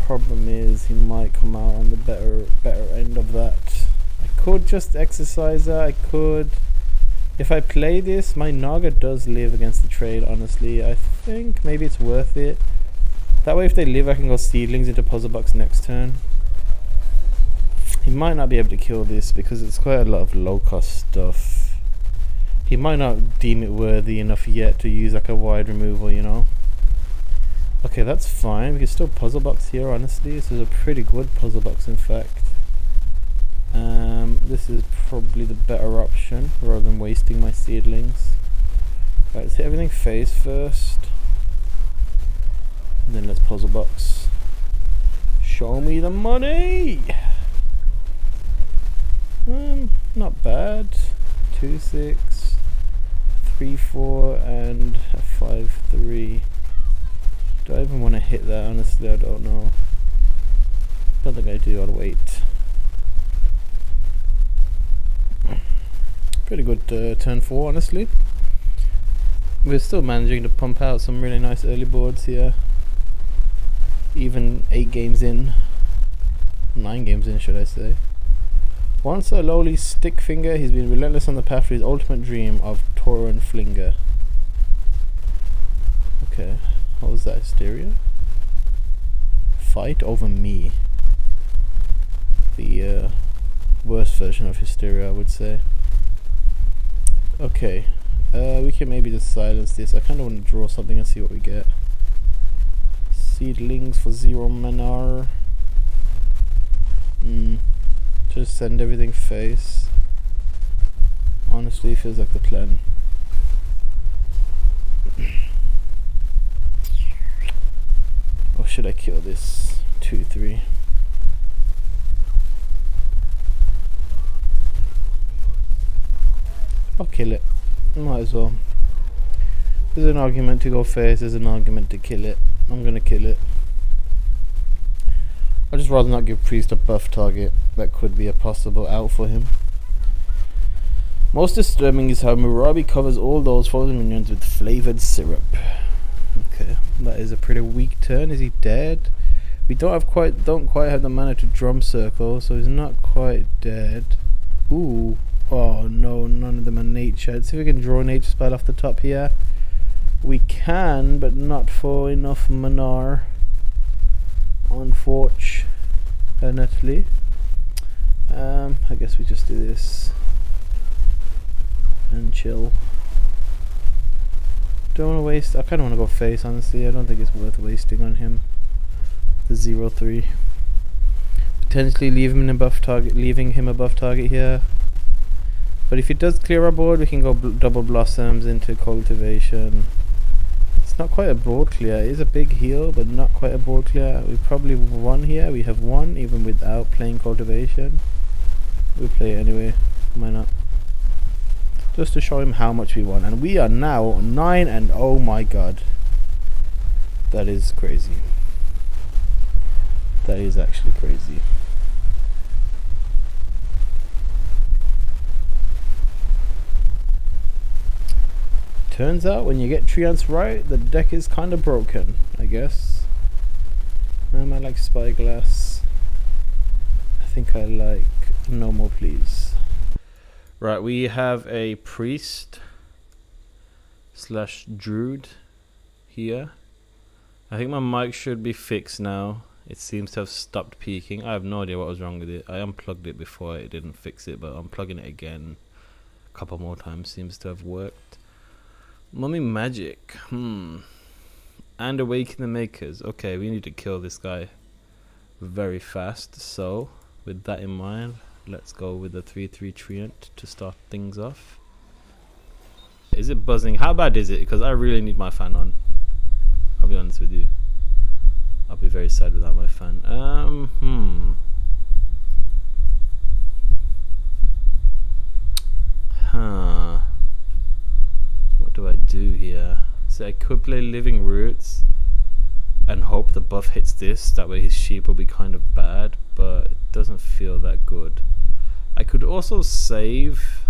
Problem is he might come out on the better end of that. I could just exercise that. I could If I play this, my Naga does live against the trade, honestly. I think maybe it's worth it. That way if they live, I can go Seedlings into Puzzle Box next turn. He might not be able to kill this because it's quite a lot of low cost stuff. He might not deem it worthy enough yet to use like a wide removal, you know. Okay, that's fine. We can still Puzzle Box here, honestly. This is a pretty good Puzzle Box, in fact. This is probably the better option rather than wasting my Seedlings. Right, let's hit everything face first. And then let's Puzzle Box. Show me the money! Not bad. 2, 6, 3, 4, and a 5, 3. Do I even want to hit that? Honestly, I don't know. Don't think I do. I'll wait. Pretty good turn 4, honestly. We're still managing to pump out some really nice early boards here. Even 8 games in. 9 games in, should I say. Once a lowly stick finger, he's been relentless on the path to his ultimate dream of Tauren Flinger. Okay, what was that? Hysteria? Fight over me. The worst version of Hysteria, I would say. Okay, we can maybe just silence this. I kind of want to draw something and see what we get. Seedlings for 0 mana. Just send everything face. Honestly, feels like the plan. Or should I kill this? 2, 3. I'll kill it. Might as well. There's an argument to go face, there's an argument to kill it. I'm gonna kill it. I'd just rather not give Priest a buff target. That could be a possible out for him. Most disturbing is how Murabi covers all those frozen minions with flavored syrup. Okay, that is a pretty weak turn. Is he dead? We don't quite have the mana to drum circle, so he's not quite dead. Ooh. Oh no, none of them are nature. Let's see if we can draw a nature spell off the top here. We can, but not for enough mana. Unfortunately. I guess we just do this and chill. Don't want to waste. I kind of want to go face, honestly. I don't think it's worth wasting on him. The 0-3. Potentially leaving him a buff target here. But if he does clear our board, we can go double blossoms into cultivation. It's not quite a board clear. It is a big heal, but not quite a board clear. We probably won here. We have won even without playing cultivation. We'll play it anyway. Why not? Just to show him how much we won. And we are now 9 and oh my god. That is crazy. That is actually crazy. Turns out when you get treants right, the deck is kind of broken, I guess. I like Spyglass. I think I like No More Please. Right, we have a priest / druid here. I think my mic should be fixed now. It seems to have stopped peaking. I have no idea what was wrong with it. I unplugged it before, it didn't fix it, but unplugging it again a couple more times seems to have worked. Mummy Magic, and Awaken the Makers. Okay, we need to kill this guy very fast. So, with that in mind, let's go with the 3/3 Treant to start things off. Is it buzzing? How bad is it? Because I really need my fan on. I'll be honest with you. I'll be very sad without my fan. What do I do here? So I could play Living Roots and hope the buff hits this. That way his sheep will be kind of bad, but it doesn't feel that good. I could also save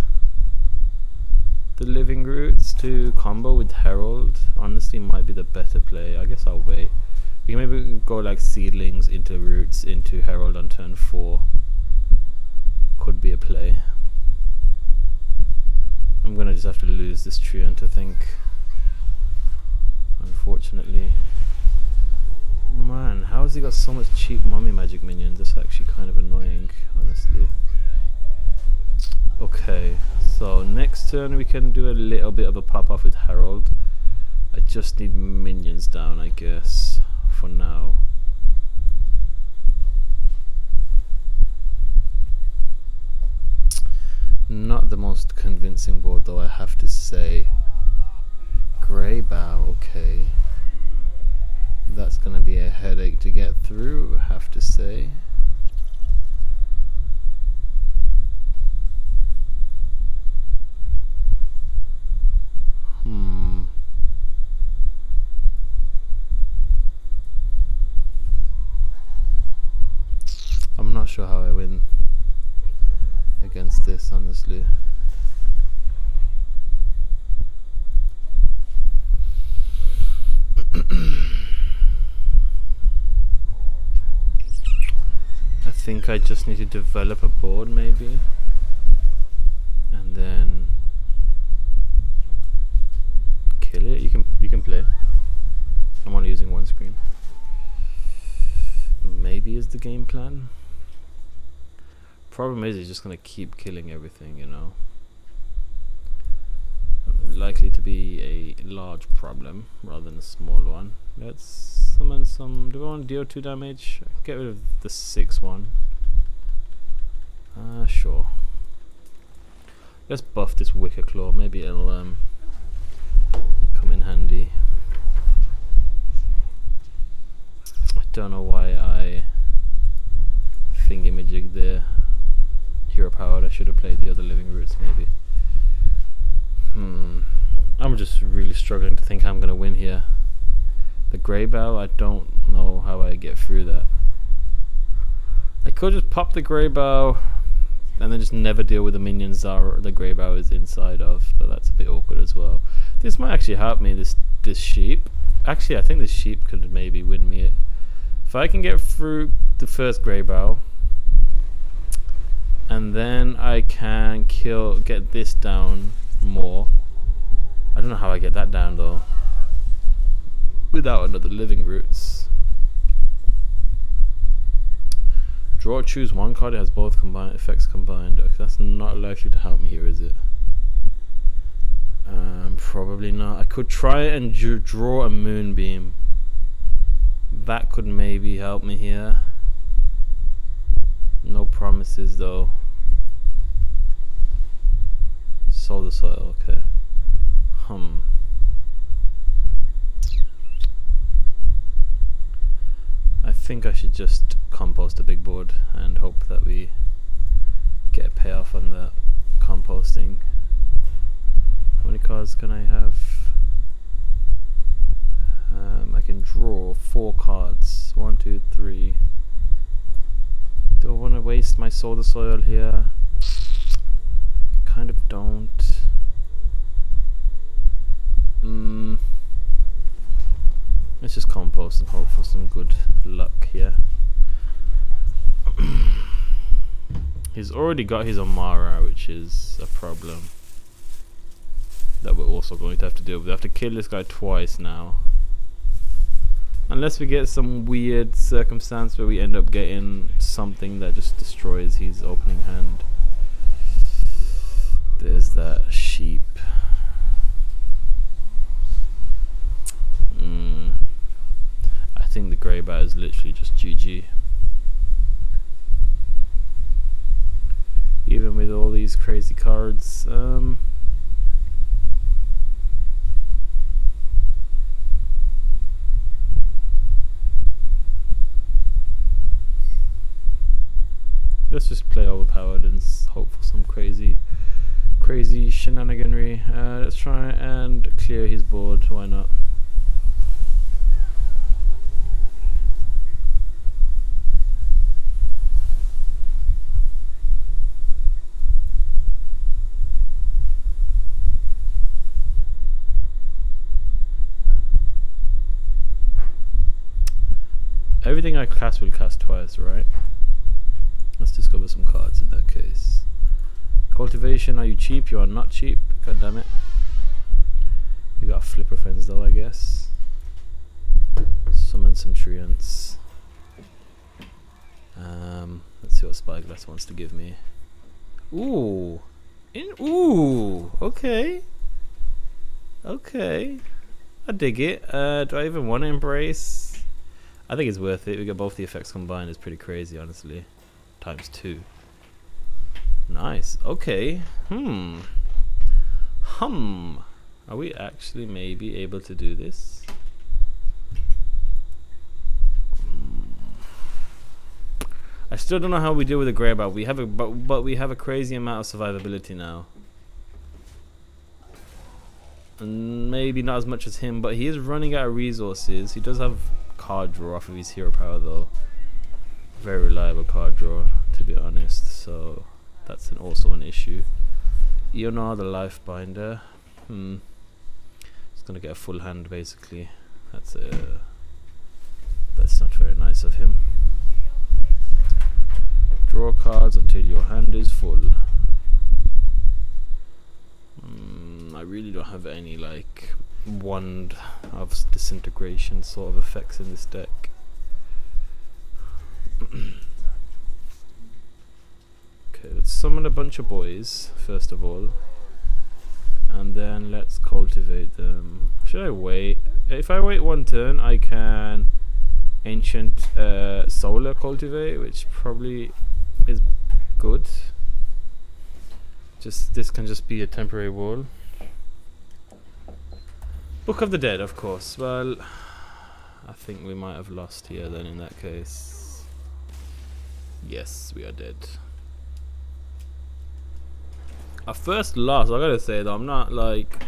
the Living Roots to combo with Herald. Honestly, might be the better play. I guess I'll wait. We can maybe go like Seedlings into Roots into Herald on turn 4. Could be a play. I'm gonna just have to lose this TREANT, I think. Unfortunately. Man, how has he got so much cheap mummy magic minions? That's actually kind of annoying, honestly. Okay, so next turn we can do a little bit of a pop off with Harold. I just need minions down, I guess, for now. Not the most convincing board though, I have to say. Grey Bow, okay. That's gonna be a headache to get through, I have to say. I'm not sure how I win against this, honestly. I think I just need to develop a board maybe, and then kill it. You can play. I'm only using one screen. Maybe is the game plan. Problem is, he's just gonna keep killing everything, you know. Likely to be a large problem rather than a small one. Let's summon some. Do we want to deal 2 damage? Get rid of the 6 one. Sure. Let's buff this Wicker Claw. Maybe it'll come in handy. I don't know why I thingy-majig there. Hero powered. I should have played the other Living Roots maybe. I'm just really struggling to think how I'm gonna win here. The Grey Bow, I don't know how I get through that. I could just pop the Grey Bow and then just never deal with the minions the Grey Bow is inside of, but that's a bit awkward as well. This might actually help me, this sheep. Actually, I think this sheep could maybe win me it. If I can get through the first Grey Bow, and then I can get this down more. I don't know how I get that down though, without another Living Roots. Draw or choose one card. It has both effects combined. Okay, that's not likely to help me here, is it? Probably not. I could try and draw a Moonbeam. That could maybe help me here. No promises though. Soul the Soil, okay. I think I should just compost a big board and hope that we get a payoff on the composting. How many cards can I have? I can draw 4 cards. 1, 2, 3. Do I want to waste my Soul the Soil here? Kind of don't. Let's just compost and hope for some good luck here. He's already got his Amara, which is a problem that we're also going to have to deal with. We have to kill this guy twice now. Unless we get some weird circumstance where we end up getting something that just destroys his opening hand. There's that sheep. I think the Grey Bow is literally just GG. Even with all these crazy cards. Let's just play overpowered and hope for some crazy shenaniganry. Let's try and clear his board, why not? Everything I cast will cast twice, right? Let's discover some cards in that case. Cultivation, are you cheap? You are not cheap. God damn it. We got flipper friends though, I guess. Summon some treants. Let's see what Spyglass wants to give me. Ooh. Ooh. Okay. Okay. I dig it. Do I even want to embrace? I think it's worth it. We got both the effects combined. It's pretty crazy, honestly. ×2. Nice. Okay. Are we actually maybe able to do this? I still don't know how we deal with the greyback. We have but we have a crazy amount of survivability now. And maybe not as much as him, but he is running out of resources. He does have card draw off of his hero power though. Very reliable card draw, to be honest. So that's also an issue. Ionar the life binder. He's gonna get a full hand basically. That's not very nice of him. Draw cards until your hand is full. I really don't have any like wand of disintegration sort of effects in this deck. Okay, let's summon a bunch of boys first of all, and then let's cultivate them. Should I wait? If I wait one turn, I can ancient solar cultivate, which probably is good. This can just be a temporary wall. Book of the Dead, of course. Well, I think we might have lost here then in that case. Yes, we are dead. Our first loss, I gotta say though, I'm not like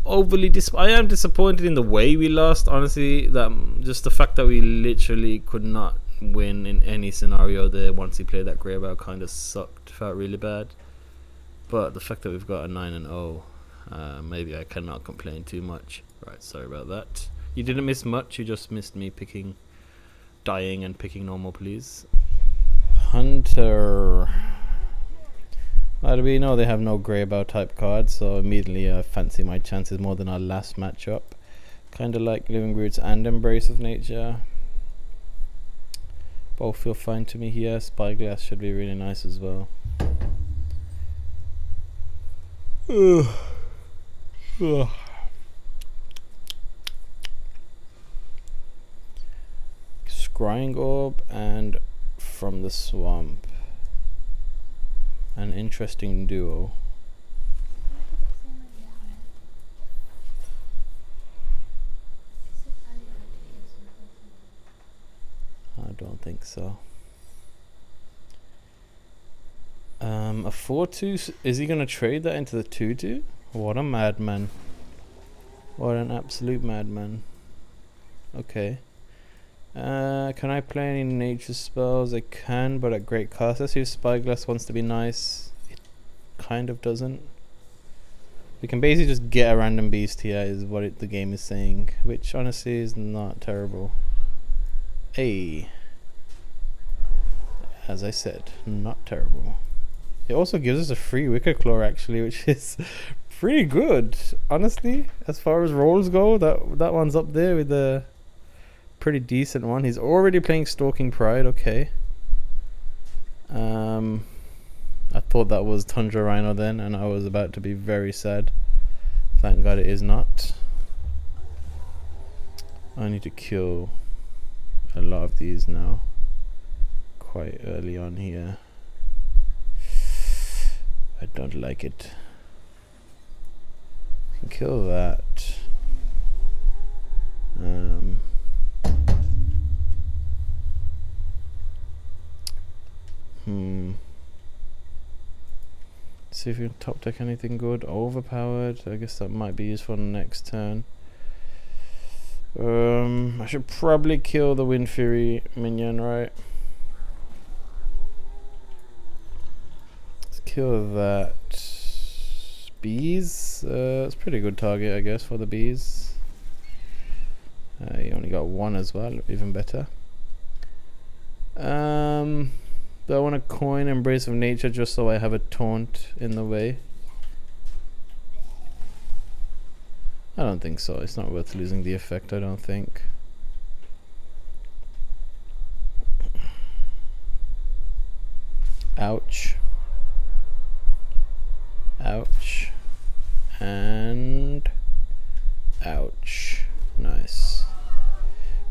overly I am disappointed in the way we lost, honestly. That just the fact that we literally could not win in any scenario there once he played that greyback kind of sucked. Felt really bad. But the fact that we've got a 9-0, maybe I cannot complain too much. Right, sorry about that. You didn't miss much, you just missed me dying and picking normal, please. Hunter. Well, we know they have no greybow type cards, so immediately I fancy my chances more than our last matchup. Kind of like Living Roots and Embrace of Nature. Both feel fine to me here. Spyglass should be really nice as well. Scrying Orb and From the Swamp. An interesting duo. I don't think so. A 4-2. Is he gonna trade that into the 2-2? What a madman. What an absolute madman. Okay. Can I play any nature spells? I can, but at great cost. Let's see if Spyglass wants to be nice. It kind of doesn't. We can basically just get a random beast here, is what the game is saying, which honestly is not terrible. Hey. As I said, not terrible. It also gives us a free Wicked Claw actually, which is pretty good, honestly. As far as rolls go, that one's up there with a pretty decent one. He's already playing Stalking Pride, okay. I thought that was Tundra Rhino then, and I was about to be very sad. Thank God it is not. I need to kill a lot of these now. Quite early on here. I don't like it. Kill that. See if you can top deck anything good. Overpowered. I guess that might be useful next turn. I should probably kill the Wind Fury minion, right? Let's kill that. Bees. It's a pretty good target, I guess, for the bees. You only got one as well, even better. Do I want to coin Embrace of Nature just so I have a taunt in the way? I don't think so. It's not worth losing the effect, I don't think. Ouch. Ouch. And ouch. Nice.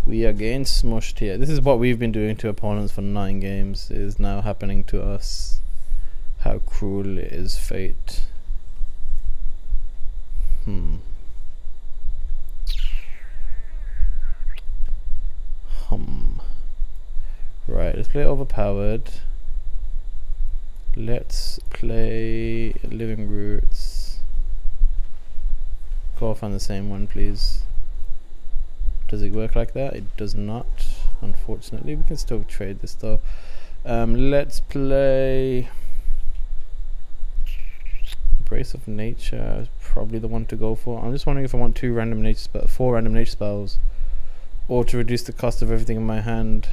We are getting smushed here. This is what we've been doing to opponents for 9 games. It is now happening to us. How cruel is fate. Right, let's play Overpowered. Let's play Living Roots. Go off on the same one, please. Does it work like that? It does not, unfortunately. We can still trade this though. Let's play Embrace of Nature. Is probably the one to go for. I'm just wondering if I want 4 random nature spells, or to reduce the cost of everything in my hand.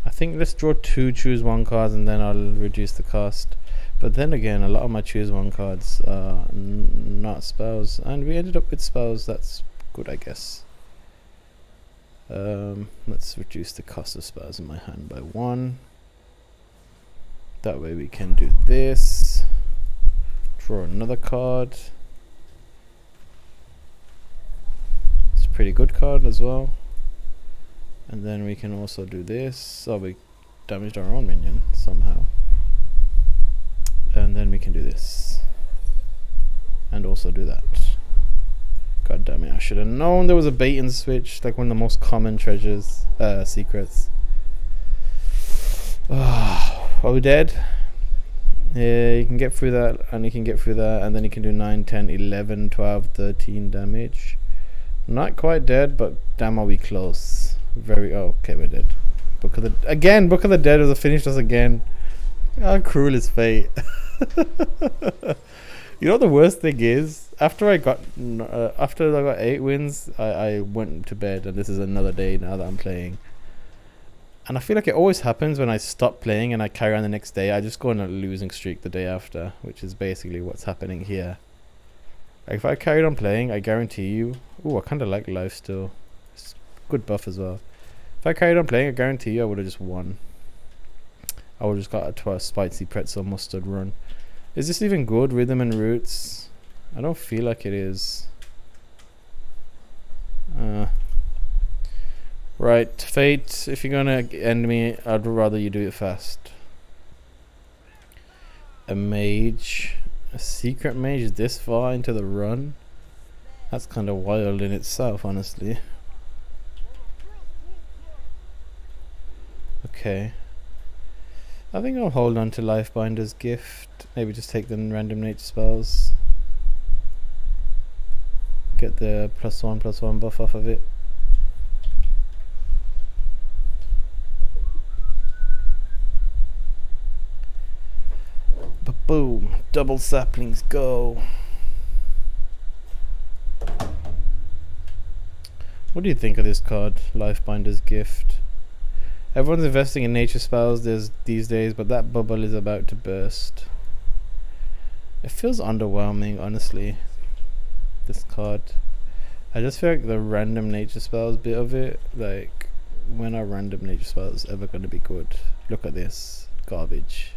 I think let's draw 2 choose 1 cards and then I'll reduce the cost. But then again, a lot of my choose 1 cards are not spells, and we ended up with spells. That's good, I guess. Let's reduce the cost of spells in my hand by 1. That way we can do this. Draw another card. It's a pretty good card as well. And then we can also do this. Oh, we damaged our own minion somehow. And then we can do this. And also do that. God damn it, I should have known there was a bait and switch, like one of the most common treasures, secrets. Are we dead? Yeah, you can get through that, and you can get through that, and then you can do 9, 10, 11, 12, 13 damage. Not quite dead, but damn are we close. Okay, we're dead. Book of the Dead has finished us again. How cruel is fate. You know the worst thing is, after I got 8 wins, I went to bed, and this is another day now that I'm playing. And I feel like it always happens when I stop playing and I carry on the next day. I just go on a losing streak the day after, which is basically what's happening here. Like if I carried on playing, I guarantee you. Ooh, I kind of like life still. It's good buff as well. If I carried on playing, I guarantee you I would have just won. I would have just got a spicy pretzel mustard run. Is this even good? Rhythm and Roots? I don't feel like it is. Right, Fate, if you're gonna end me, I'd rather you do it fast. A mage. A secret mage this far into the run? That's kind of wild in itself, honestly. Okay. I think I'll hold on to Lifebinder's Gift. Maybe just take the random nature spells. Get the +1/+1 buff off of it. Boom, double saplings go. What do you think of this card, Lifebinder's Gift? Everyone's investing in nature spells these days, but that bubble is about to burst. It feels underwhelming, honestly, this card. I just feel like the random nature spells bit of it, like, when are random nature spells ever going to be good? Look at this, garbage.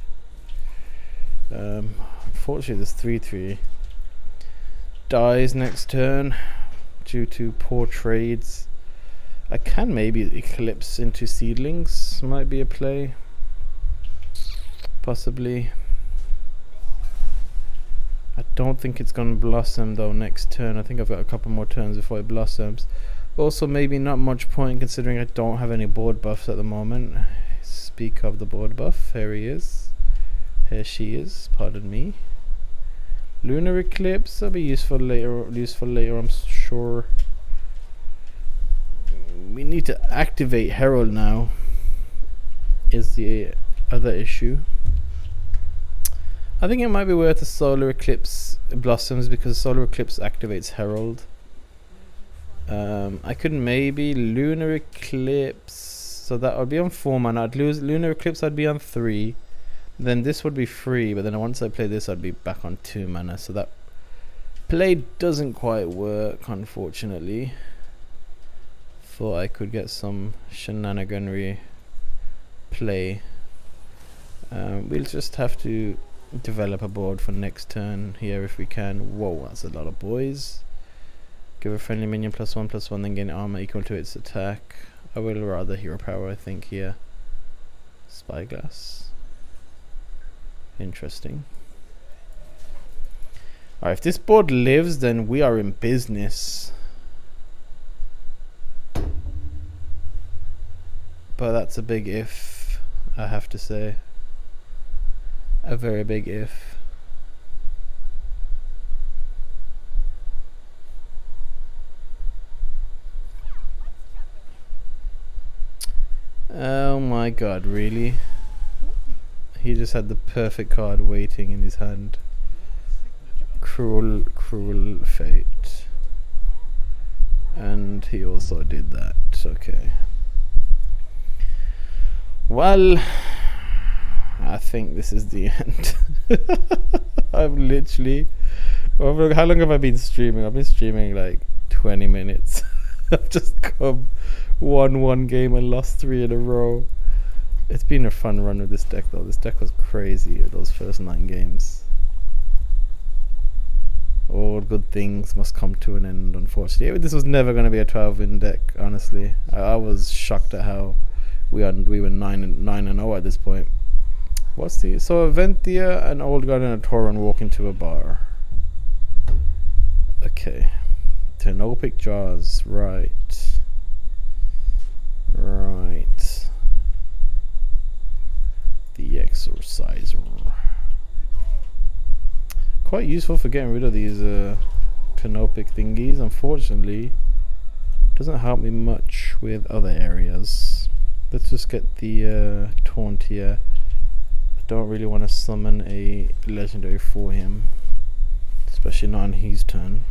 Unfortunately this 3/3 dies next turn due to poor trades. I can maybe Eclipse into Seedlings, might be a play, possibly. I don't think it's gonna blossom though next turn. I think I've got a couple more turns before it blossoms. Also maybe not much point considering I don't have any board buffs at the moment. Speak of the board buff, here he is. Here she is, pardon me. Lunar Eclipse, that'll be useful later, I'm sure. We need to activate Herald now, is the other issue. I think it might be worth a Solar Eclipse Blossoms because Solar Eclipse activates Herald. I could maybe Lunar Eclipse, so that would be on 4 mana. I'd lose Lunar Eclipse, I'd be on 3. Then this would be free, but then once I play this, I'd be back on 2 mana. So that play doesn't quite work, unfortunately. Thought I could get some shenaniganry play. We'll just have to develop a board for next turn here if we can. Whoa, that's a lot of boys. Give a friendly minion +1/+1, then gain armor equal to its attack. I will rather hero power, I think, here. Spyglass. Interesting. Alright, if this board lives, then we are in business. But that's a big if, I have to say. A very big if. Oh my god, really? He just had the perfect card waiting in his hand. Cruel, cruel fate. And he also did that. Okay. Well, I think this is the end. I've literally... how long have I been streaming? I've been streaming like 20 minutes. I've just come won 1 game and lost 3 in a row. It's been a fun run with this deck though. This deck was crazy at those first 9 games. All good things must come to an end, unfortunately. This was never going to be a 12-win deck, honestly. I was shocked at how we were 9-0 at this point. What's the... So Aventia, an old guard and a Tauren walk into a bar. Okay. Tenopic Jaws, right. Right. The Exorciser. Quite useful for getting rid of these canopic thingies. Unfortunately, doesn't help me much with other areas. Let's just get the taunt here. I don't really want to summon a legendary for him, especially not on his turn.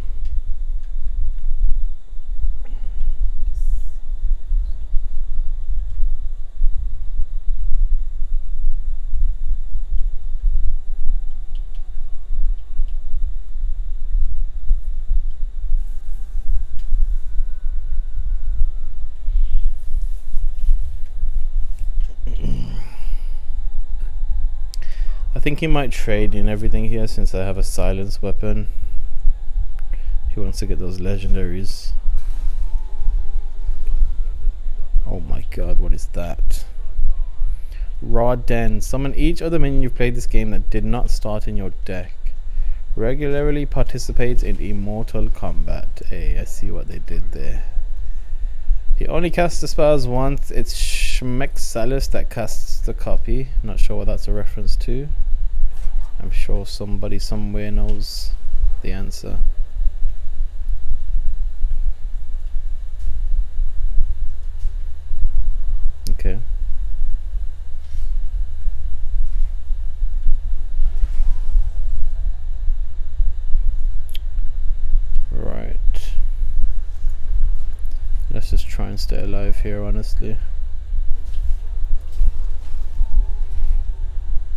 I think he might trade in everything here since I have a silence weapon. He wants to get those legendaries. Oh my god, what is that? Raw Den. Summon each other minion you've played this game that did not start in your deck. Regularly participates in immortal combat. Hey, I see what they did there. He only casts the spells once. It's Schmexalis that casts the copy. Not sure what that's a reference to. I'm sure somebody somewhere knows the answer. Okay. Right. Let's just try and stay alive here, honestly.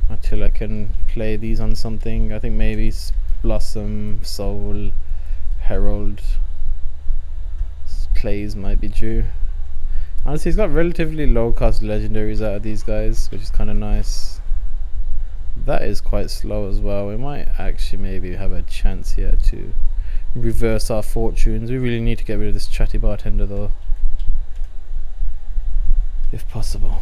Until I can play these on something. I think maybe Blossom, Soul, Herald plays might be due. Honestly, he's got relatively low cost legendaries out of these guys, which is kind of nice. That is quite slow as well. We might actually maybe have a chance here to reverse our fortunes. We really need to get rid of this chatty bartender though, if possible.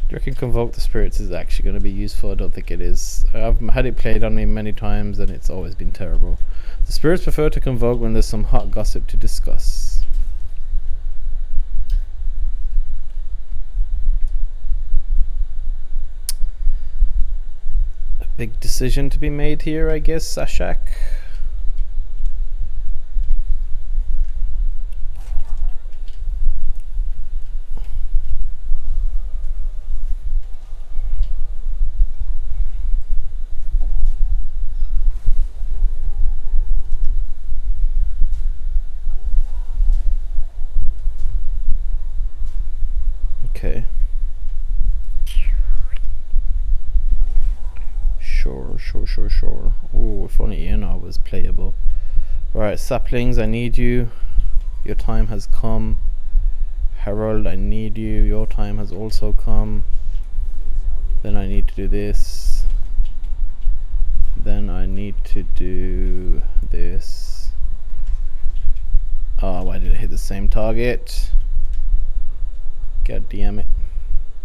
Do you reckon Convoke the Spirits is actually going to be useful? I don't think it is. I've had it played on me many times and it's always been terrible. The spirits prefer to convoke when there's some hot gossip to discuss. A big decision to be made here, I guess, Sashak. for sure. Oh, if only Ian was playable. Right, saplings, I need you. Your time has come. Harold, I need you. Your time has also come. Then I need to do this. Then I need to do this. Oh, why did I hit the same target? God damn it.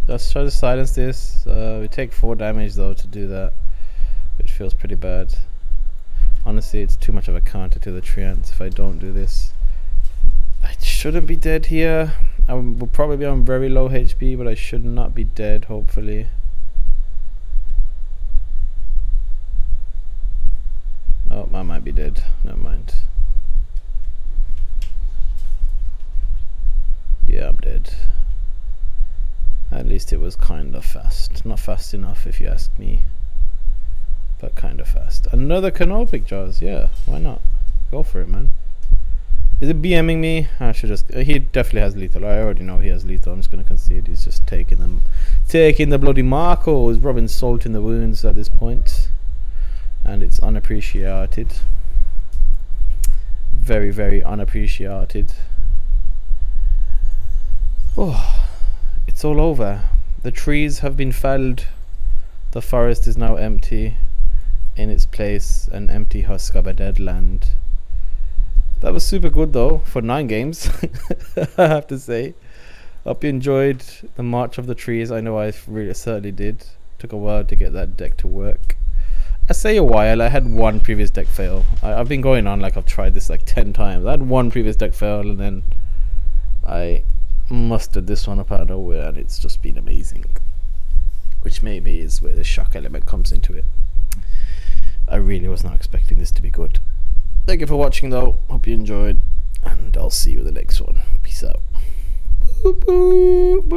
Let's try to silence this. We take 4 damage though to do that, which feels pretty bad. Honestly, it's too much of a counter to the treant if I don't do this. I shouldn't be dead here. I will probably be on very low HP, but I should not be dead, hopefully. Oh, I might be dead. Never mind. Yeah, I'm dead. At least it was kind of fast. Not fast enough if you ask me, but kind of fast. Another Canopic Jaws. Yeah, why not? Go for it, man. Is it BMing me? I should just... he definitely has lethal. I already know he has lethal. I'm just going to concede. He's just taking them. Taking the bloody Marco. He's rubbing salt in the wounds at this point. And it's unappreciated. Very, very unappreciated. Oh, it's all over. The trees have been felled. The forest is now empty. In its place, an empty husk of a dead land. That was super good though, for 9 games, I have to say. Hope you enjoyed the March of the Trees. I know I really certainly did. Took a while to get that deck to work. I say a while, I had 1 previous deck fail. I've been going on like I've tried this like 10 times. I had 1 previous deck fail and then I mustered this one up out of nowhere and it's just been amazing. Which maybe is where the shock element comes into it. I really was not expecting this to be good. Thank you for watching though, hope you enjoyed, and I'll see you in the next one. Peace out. Boop, boop.